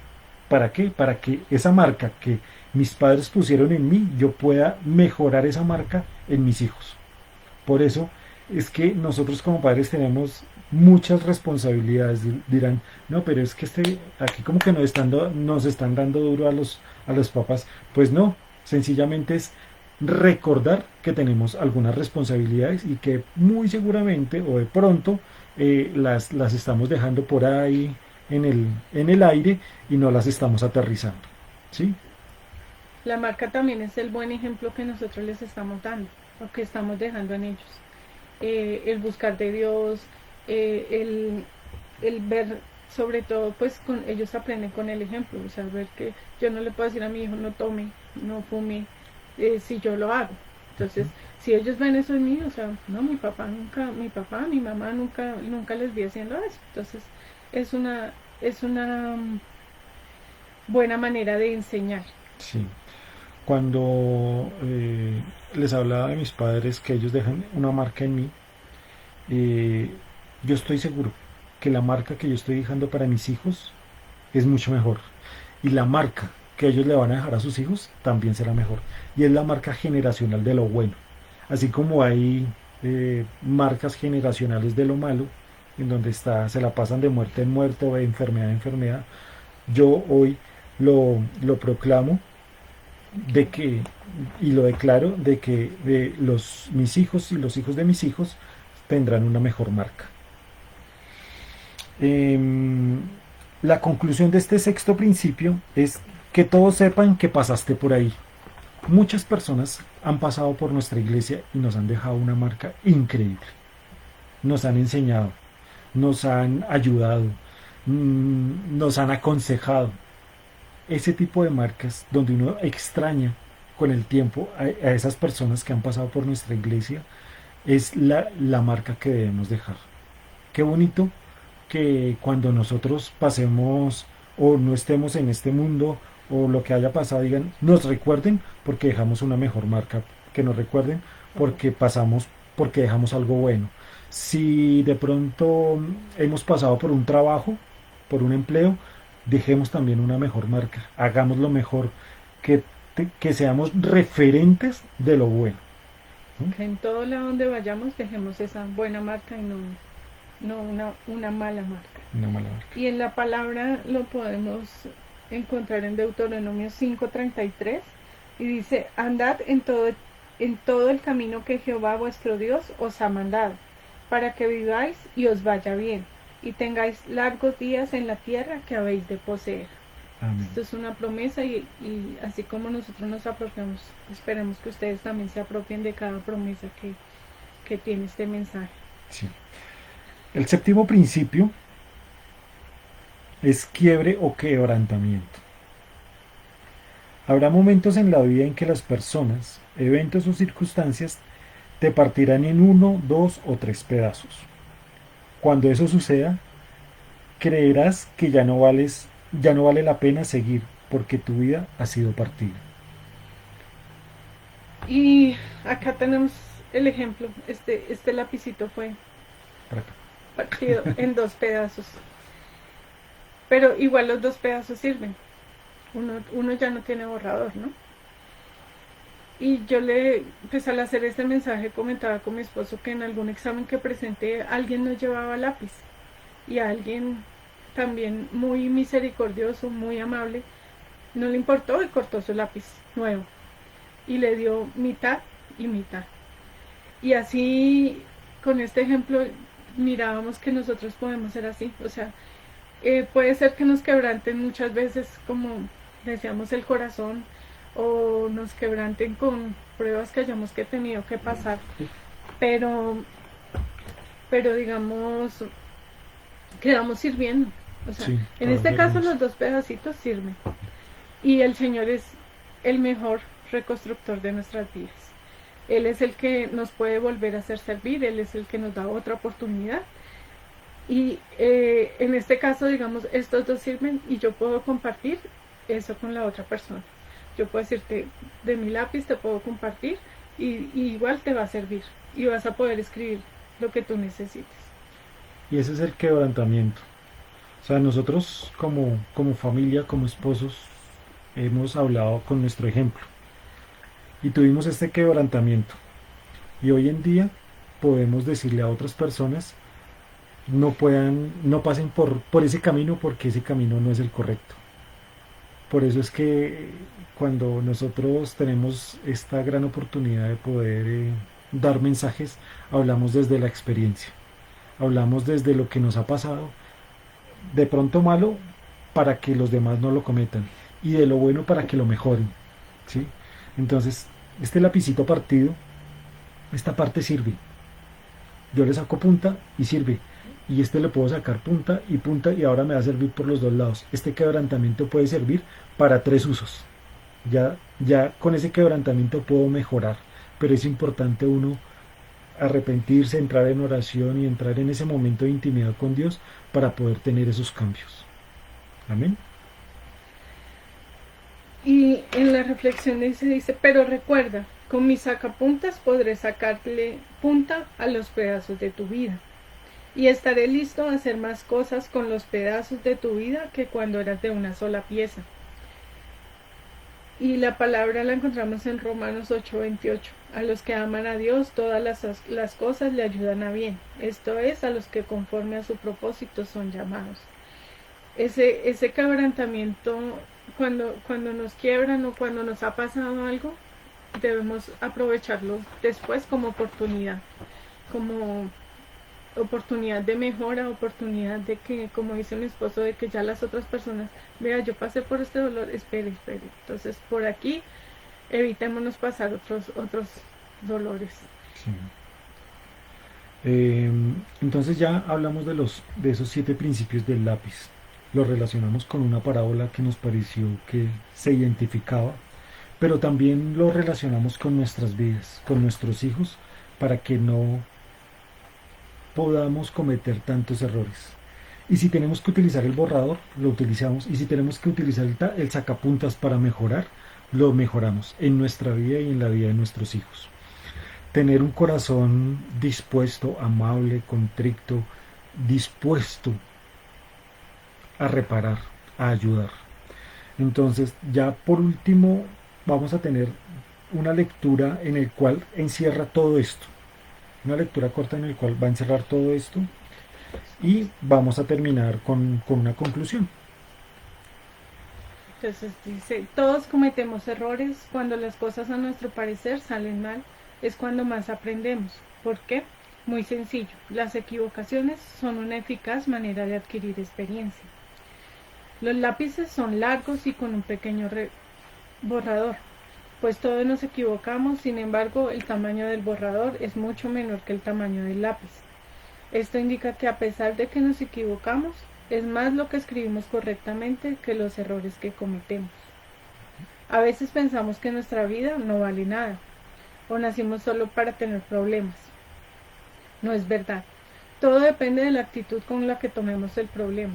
¿Para qué? Para que esa marca que mis padres pusieron en mí, yo pueda mejorar esa marca en mis hijos. Por eso es que nosotros como padres tenemos muchas responsabilidades. Dirán, no, pero es que aquí como que nos están dando duro a los papás. Pues no, sencillamente es recordar que tenemos algunas responsabilidades y que muy seguramente o de pronto las estamos dejando por ahí en el aire y no las estamos aterrizando. ¿Sí? La marca también es el buen ejemplo que nosotros les estamos dando, o que estamos dejando en ellos. El buscar de Dios, el ver, sobre todo, pues ellos aprenden con el ejemplo, o sea, ver que yo no le puedo decir a mi hijo no tome, no fume, si yo lo hago. Entonces, si ellos ven eso en mí, o sea, no, mi papá, mi mamá nunca les vi haciendo eso. Entonces, es una buena manera de enseñar. Sí. Cuando les hablaba de mis padres que ellos dejan una marca en mí, eh, yo estoy seguro que la marca que yo estoy dejando para mis hijos es mucho mejor. Y la marca que ellos le van a dejar a sus hijos también será mejor. Y es la marca generacional de lo bueno. Así como hay marcas generacionales de lo malo, en donde se la pasan de muerte en muerte o de enfermedad en enfermedad, yo hoy lo proclamo de que, y lo declaro, de que mis hijos y los hijos de mis hijos tendrán una mejor marca. Em, la conclusión de este sexto principio es que todos sepan que pasaste por ahí. Muchas personas han pasado por nuestra iglesia y nos han dejado una marca increíble. Nos han enseñado, nos han ayudado, nos han aconsejado. Ese tipo de marcas donde uno extraña con el tiempo a esas personas que han pasado por nuestra iglesia es la marca que debemos dejar. Qué bonito que cuando nosotros pasemos o no estemos en este mundo o lo que haya pasado, digan, nos recuerden porque dejamos una mejor marca, que nos recuerden porque porque dejamos algo bueno. Si de pronto hemos pasado por un trabajo, por un empleo, dejemos también una mejor marca, hagámoslo mejor, que seamos referentes de lo bueno. ¿Sí? Que en todo lado donde vayamos dejemos esa buena marca y no una mala marca. Una mala marca. Y en la palabra lo podemos encontrar en Deuteronomio 5:33 y dice, andad en todo el camino que Jehová vuestro Dios os ha mandado, para que viváis y os vaya bien, y tengáis largos días en la tierra que habéis de poseer. Amén. Esto es una promesa y así como nosotros nos apropiamos, esperemos que ustedes también se apropien de cada promesa que tiene este mensaje. Sí. El séptimo principio es quiebre o quebrantamiento. Habrá momentos en la vida en que las personas, eventos o circunstancias te partirán en uno, dos o tres pedazos. Cuando eso suceda, creerás que ya no vale la pena seguir, porque tu vida ha sido partida. Y acá tenemos el ejemplo. Este lapicito fue Para acá. partido en dos pedazos. Pero igual los dos pedazos sirven. Uno ya no tiene borrador, ¿no? Y yo pues al hacer este mensaje comentaba con mi esposo que en algún examen que presenté alguien no llevaba lápiz. Y alguien también muy misericordioso, muy amable, no le importó y cortó su lápiz nuevo. Y le dio mitad y mitad. Y así, con este ejemplo, mirábamos que nosotros podemos ser así. O sea, puede ser que nos quebranten muchas veces, como decíamos, el corazón, o nos quebranten con pruebas que hayamos que tenido que pasar, pero digamos, quedamos sirviendo. O sea, Sí, en ahora este caso veremos. los dos pedacitos sirven. Y el Señor es el mejor reconstructor de nuestras vidas. Él es el que nos puede volver a hacer servir, Él es el que nos da otra oportunidad. Y en este caso, digamos, estos dos sirven y yo puedo compartir eso con la otra persona. Yo puedo decirte, de mi lápiz te puedo compartir y igual te va a servir y vas a poder escribir lo que tú necesites. Y ese es el quebrantamiento. O sea, nosotros como familia, como esposos, hemos hablado con nuestro ejemplo y tuvimos este quebrantamiento. Y hoy en día podemos decirle a otras personas no pasen por ese camino porque ese camino no es el correcto. Por eso es que cuando nosotros tenemos esta gran oportunidad de poder dar mensajes, hablamos desde la experiencia, hablamos desde lo que nos ha pasado, de pronto malo para que los demás no lo cometan y de lo bueno para que lo mejoren, ¿sí? Entonces, este lapicito partido, esta parte sirve. Yo le saco punta y sirve. Y este le puedo sacar punta y ahora me va a servir por los dos lados. Este quebrantamiento puede servir para tres usos. Ya con ese quebrantamiento puedo mejorar, pero es importante uno arrepentirse, entrar en oración y entrar en ese momento de intimidad con Dios para poder tener esos cambios. Amén. Y en la reflexión dice, pero recuerda, con mis sacapuntas podré sacarle punta a los pedazos de tu vida. Y estaré listo a hacer más cosas con los pedazos de tu vida que cuando eras de una sola pieza. Y la palabra la encontramos en Romanos 8:28. A los que aman a Dios, todas las cosas le ayudan a bien. Esto es, a los que conforme a su propósito son llamados. Ese quebrantamiento, cuando nos quiebran o cuando nos ha pasado algo, debemos aprovecharlo después como oportunidad de mejora, oportunidad de que, como dice mi esposo, de que ya las otras personas, vea, yo pasé por este dolor, espere. Entonces, por aquí, evitémonos pasar otros dolores. Sí. Entonces ya hablamos de esos 7 principios del lápiz. Lo relacionamos con una parábola que nos pareció que se identificaba, pero también lo relacionamos con nuestras vidas, con nuestros hijos, para que no podamos cometer tantos errores. Y si tenemos que utilizar el borrador, lo utilizamos. Y si tenemos que utilizar el sacapuntas para mejorar, lo mejoramos en nuestra vida y en la vida de nuestros hijos. Tener un corazón dispuesto, amable, contrito, dispuesto a reparar, a ayudar. Entonces, ya por último, vamos a tener una lectura en el cual encierra todo esto. Una lectura corta en el cual va a encerrar todo esto y vamos a terminar con una conclusión. Entonces dice, todos cometemos errores, cuando las cosas a nuestro parecer salen mal, es cuando más aprendemos. ¿Por qué? Muy sencillo, las equivocaciones son una eficaz manera de adquirir experiencia. Los lápices son largos y con un pequeño borrador, pues todos nos equivocamos, sin embargo el tamaño del borrador es mucho menor que el tamaño del lápiz. Esto indica que a pesar de que nos equivocamos, es más lo que escribimos correctamente que los errores que cometemos. A veces pensamos que nuestra vida no vale nada, o nacimos solo para tener problemas. No es verdad. Todo depende de la actitud con la que tomemos el problema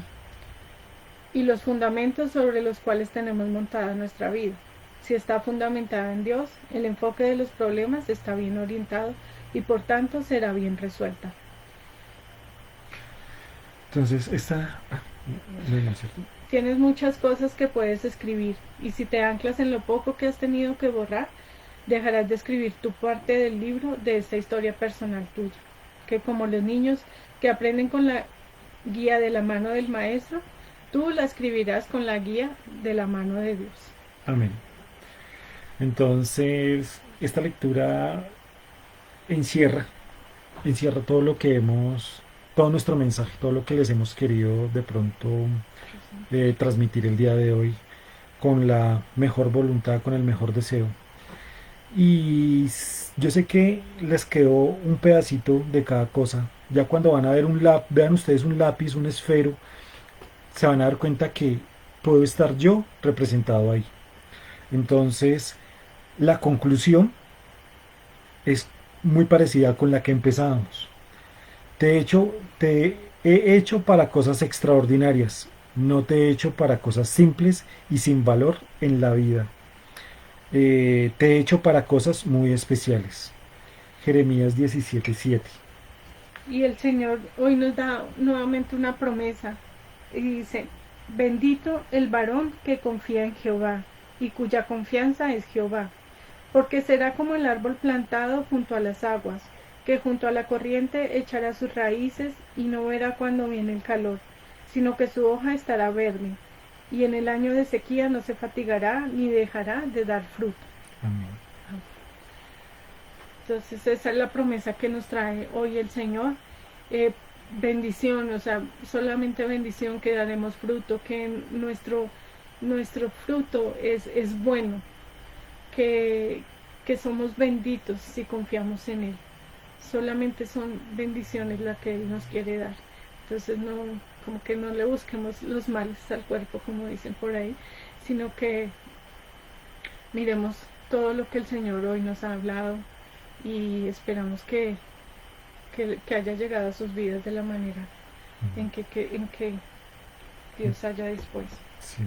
y los fundamentos sobre los cuales tenemos montada nuestra vida. Si está fundamentada en Dios, el enfoque de los problemas está bien orientado y por tanto será bien resuelta. Entonces, no, no es cierto. Tienes muchas cosas que puedes escribir y si te anclas en lo poco que has tenido que borrar, dejarás de escribir tu parte del libro de esta historia personal tuya, que como los niños que aprenden con la guía de la mano del maestro, tú la escribirás con la guía de la mano de Dios. Amén. Entonces, esta lectura encierra todo lo que todo nuestro mensaje, todo lo que les hemos querido de pronto transmitir el día de hoy con la mejor voluntad, con el mejor deseo. Y yo sé que les quedó un pedacito de cada cosa. Ya cuando van a ver vean ustedes un lápiz, un esfero, se van a dar cuenta que puedo estar yo representado ahí. Entonces, la conclusión es muy parecida con la que empezamos. Te he hecho para cosas extraordinarias, no te he hecho para cosas simples y sin valor en la vida. Te he hecho para cosas muy especiales. Jeremías 17:7. Y el Señor hoy nos da nuevamente una promesa y dice, bendito el varón que confía en Jehová y cuya confianza es Jehová, porque será como el árbol plantado junto a las aguas, que junto a la corriente echará sus raíces y no verá cuando viene el calor, sino que su hoja estará verde, y en el año de sequía no se fatigará ni dejará de dar fruto. Amén. Entonces esa es la promesa que nos trae hoy el Señor. Bendición, o sea, solamente bendición, que daremos fruto, que nuestro fruto es bueno, que somos benditos si confiamos en Él. Solamente son bendiciones las que Él nos quiere dar. Entonces como que no le busquemos los males al cuerpo, como dicen por ahí, sino que miremos todo lo que el Señor hoy nos ha hablado y esperamos que haya llegado a sus vidas de la manera en que Dios haya dispuesto. Sí.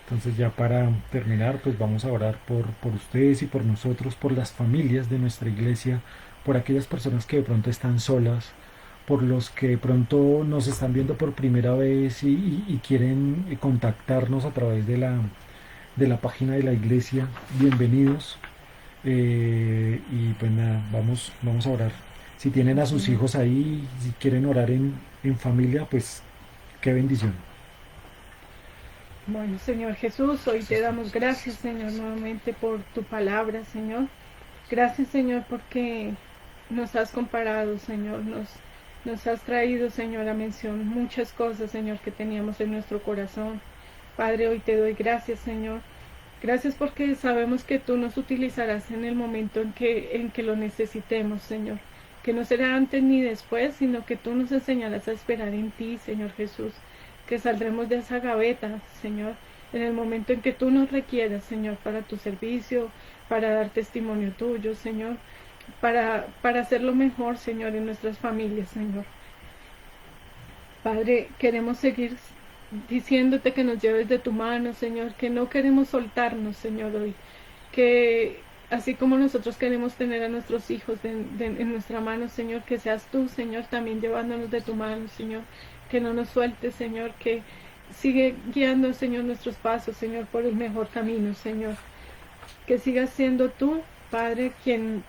Entonces ya para terminar, pues vamos a orar por ustedes y por nosotros, por las familias de nuestra iglesia, por aquellas personas que de pronto están solas, por los que de pronto nos están viendo por primera vez y quieren contactarnos a través de la página de la iglesia. Bienvenidos. Y pues nada, vamos a orar. Si tienen a sus hijos ahí, si quieren orar en familia, pues qué bendición. Bueno, Señor Jesús, hoy te damos gracias, Señor, nuevamente por tu palabra, Señor. Gracias, Señor, porque nos has comparado, Señor, nos has traído, Señor, a mención muchas cosas, Señor, que teníamos en nuestro corazón. Padre, hoy te doy gracias, Señor. Gracias porque sabemos que tú nos utilizarás en el momento en que lo necesitemos, Señor. Que no será antes ni después, sino que tú nos enseñarás a esperar en ti, Señor Jesús. Que saldremos de esa gaveta, Señor, en el momento en que tú nos requieras, Señor, para tu servicio, para dar testimonio tuyo, Señor, para hacerlo mejor, Señor, en nuestras familias, Señor. Padre, queremos seguir diciéndote que nos lleves de tu mano, Señor, que no queremos soltarnos, Señor, hoy, que así como nosotros queremos tener a nuestros hijos en nuestra mano, Señor, que seas tú, Señor, también llevándonos de tu mano, Señor, que no nos sueltes, Señor, que sigue guiando, Señor, nuestros pasos, Señor, por el mejor camino, Señor, que sigas siendo tú, Padre, quien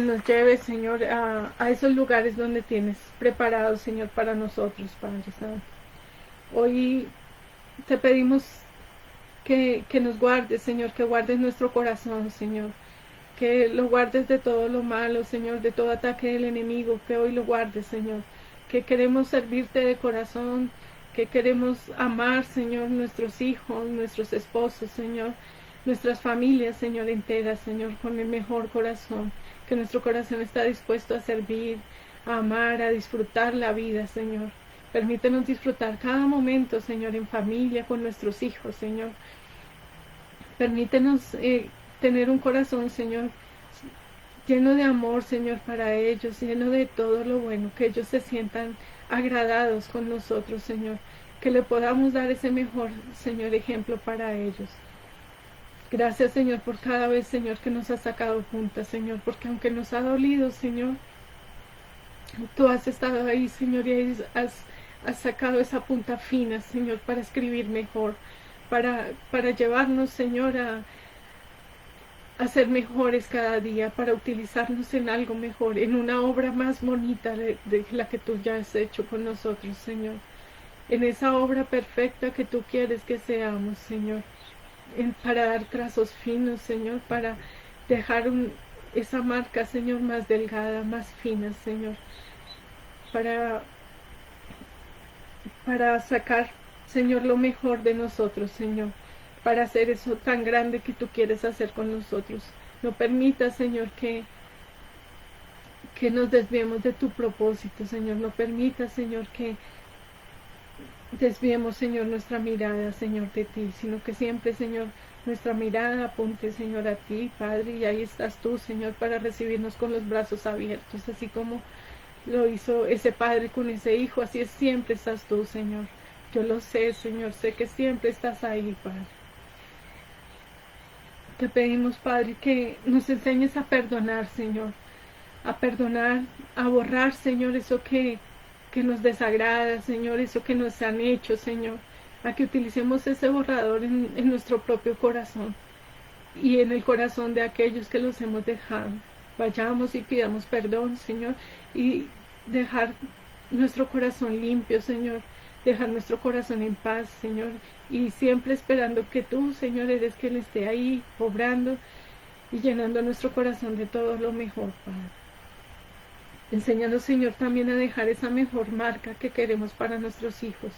nos lleve, Señor, a esos lugares donde tienes preparados, Señor, para nosotros, Padre Santo. Hoy te pedimos que nos guardes, Señor, que guardes nuestro corazón, Señor, que lo guardes de todo lo malo, Señor, de todo ataque del enemigo, que hoy lo guardes, Señor, que queremos servirte de corazón, que queremos amar, Señor, nuestros hijos, nuestros esposos, Señor, nuestras familias, Señor, enteras, Señor, con el mejor corazón, que nuestro corazón está dispuesto a servir, a amar, a disfrutar la vida, Señor. Permítenos disfrutar cada momento, Señor, en familia, con nuestros hijos, Señor. Permítenos tener un corazón, Señor, lleno de amor, Señor, para ellos, lleno de todo lo bueno, que ellos se sientan agradados con nosotros, Señor, que le podamos dar ese mejor, Señor, ejemplo para ellos. Gracias, Señor, por cada vez, Señor, que nos has sacado juntas, Señor, porque aunque nos ha dolido, Señor, tú has estado ahí, Señor, y has sacado esa punta fina, Señor, para escribir mejor, para llevarnos, Señor, a ser mejores cada día, para utilizarnos en algo mejor, en una obra más bonita de la que tú ya has hecho con nosotros, Señor. En esa obra perfecta que tú quieres que seamos, Señor. Para dar trazos finos, Señor, para dejar esa marca, Señor, más delgada, más fina, Señor. Para sacar, Señor, lo mejor de nosotros, Señor, para hacer eso tan grande que tú quieres hacer con nosotros. No permitas, Señor, que nos desviemos de tu propósito, Señor. No permitas, Señor, que desviemos, Señor, nuestra mirada, Señor, de ti, sino que siempre, Señor, nuestra mirada apunte, Señor, a ti, Padre, y ahí estás tú, Señor, para recibirnos con los brazos abiertos, así como lo hizo ese padre con ese hijo, así es, siempre estás tú, Señor. Yo lo sé, Señor, sé que siempre estás ahí, Padre. Te pedimos, Padre, que nos enseñes a perdonar, Señor, a perdonar, a borrar, Señor, eso que nos desagrada, Señor, eso que nos han hecho, Señor, a que utilicemos ese borrador en nuestro propio corazón y en el corazón de aquellos que los hemos dejado. Vayamos y pidamos perdón, Señor, y dejar nuestro corazón limpio, Señor, dejar nuestro corazón en paz, Señor, y siempre esperando que tú, Señor, eres quien esté ahí, obrando y llenando nuestro corazón de todo lo mejor, Padre. Enséñanos, Señor, también a dejar esa mejor marca que queremos para nuestros hijos,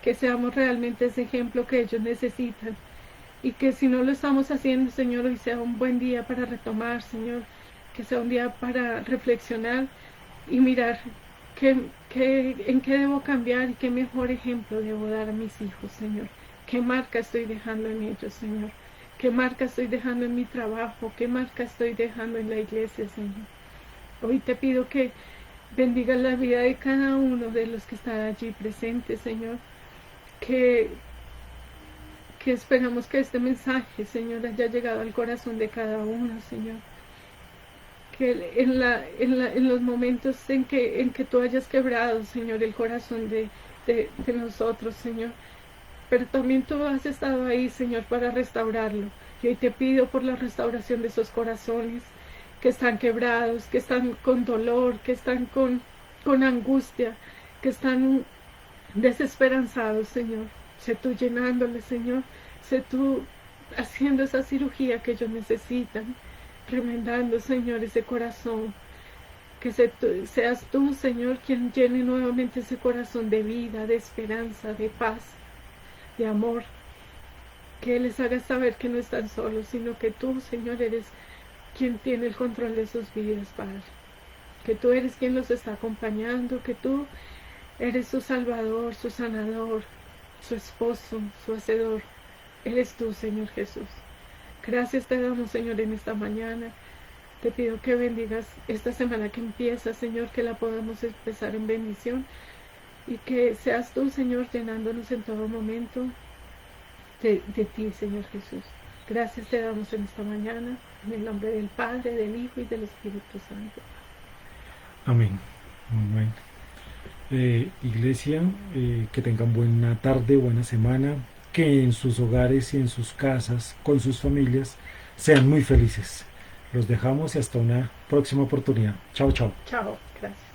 que seamos realmente ese ejemplo que ellos necesitan, y que si no lo estamos haciendo, Señor, hoy sea un buen día para retomar, Señor, que sea un día para reflexionar y mirar en qué debo cambiar y qué mejor ejemplo debo dar a mis hijos, Señor. ¿Qué marca estoy dejando en ellos, Señor? ¿Qué marca estoy dejando en mi trabajo? ¿Qué marca estoy dejando en la iglesia, Señor? Hoy te pido que bendigas la vida de cada uno de los que están allí presentes, Señor, que esperamos que este mensaje, Señor, haya llegado al corazón de cada uno, Señor. Que en los momentos en que tú hayas quebrado, Señor, el corazón de nosotros, Señor. Pero también tú has estado ahí, Señor, para restaurarlo. Y hoy te pido por la restauración de esos corazones que están quebrados, que están con dolor, que están con angustia, que están desesperanzados, Señor. Sé tú llenándoles, Señor. Sé tú haciendo esa cirugía que ellos necesitan, remendando, Señor, ese corazón. Que seas tú, Señor, quien llene nuevamente ese corazón de vida, de esperanza, de paz, de amor. Que les haga saber que no están solos, sino que tú, Señor, eres quien tiene el control de sus vidas, Padre. Que tú eres quien los está acompañando, que tú eres su salvador, su sanador, su esposo, su hacedor. Eres tú, Señor Jesús. Gracias te damos, Señor, en esta mañana. Te pido que bendigas esta semana que empieza, Señor, que la podamos empezar en bendición y que seas tú, Señor, llenándonos en todo momento de ti, Señor Jesús. Gracias te damos en esta mañana, en el nombre del Padre, del Hijo y del Espíritu Santo. Amén. Amén. Iglesia, que tengan buena tarde, buena semana, que en sus hogares y en sus casas, con sus familias, sean muy felices. Los dejamos y hasta una próxima oportunidad. Chao, chao. Chao, gracias.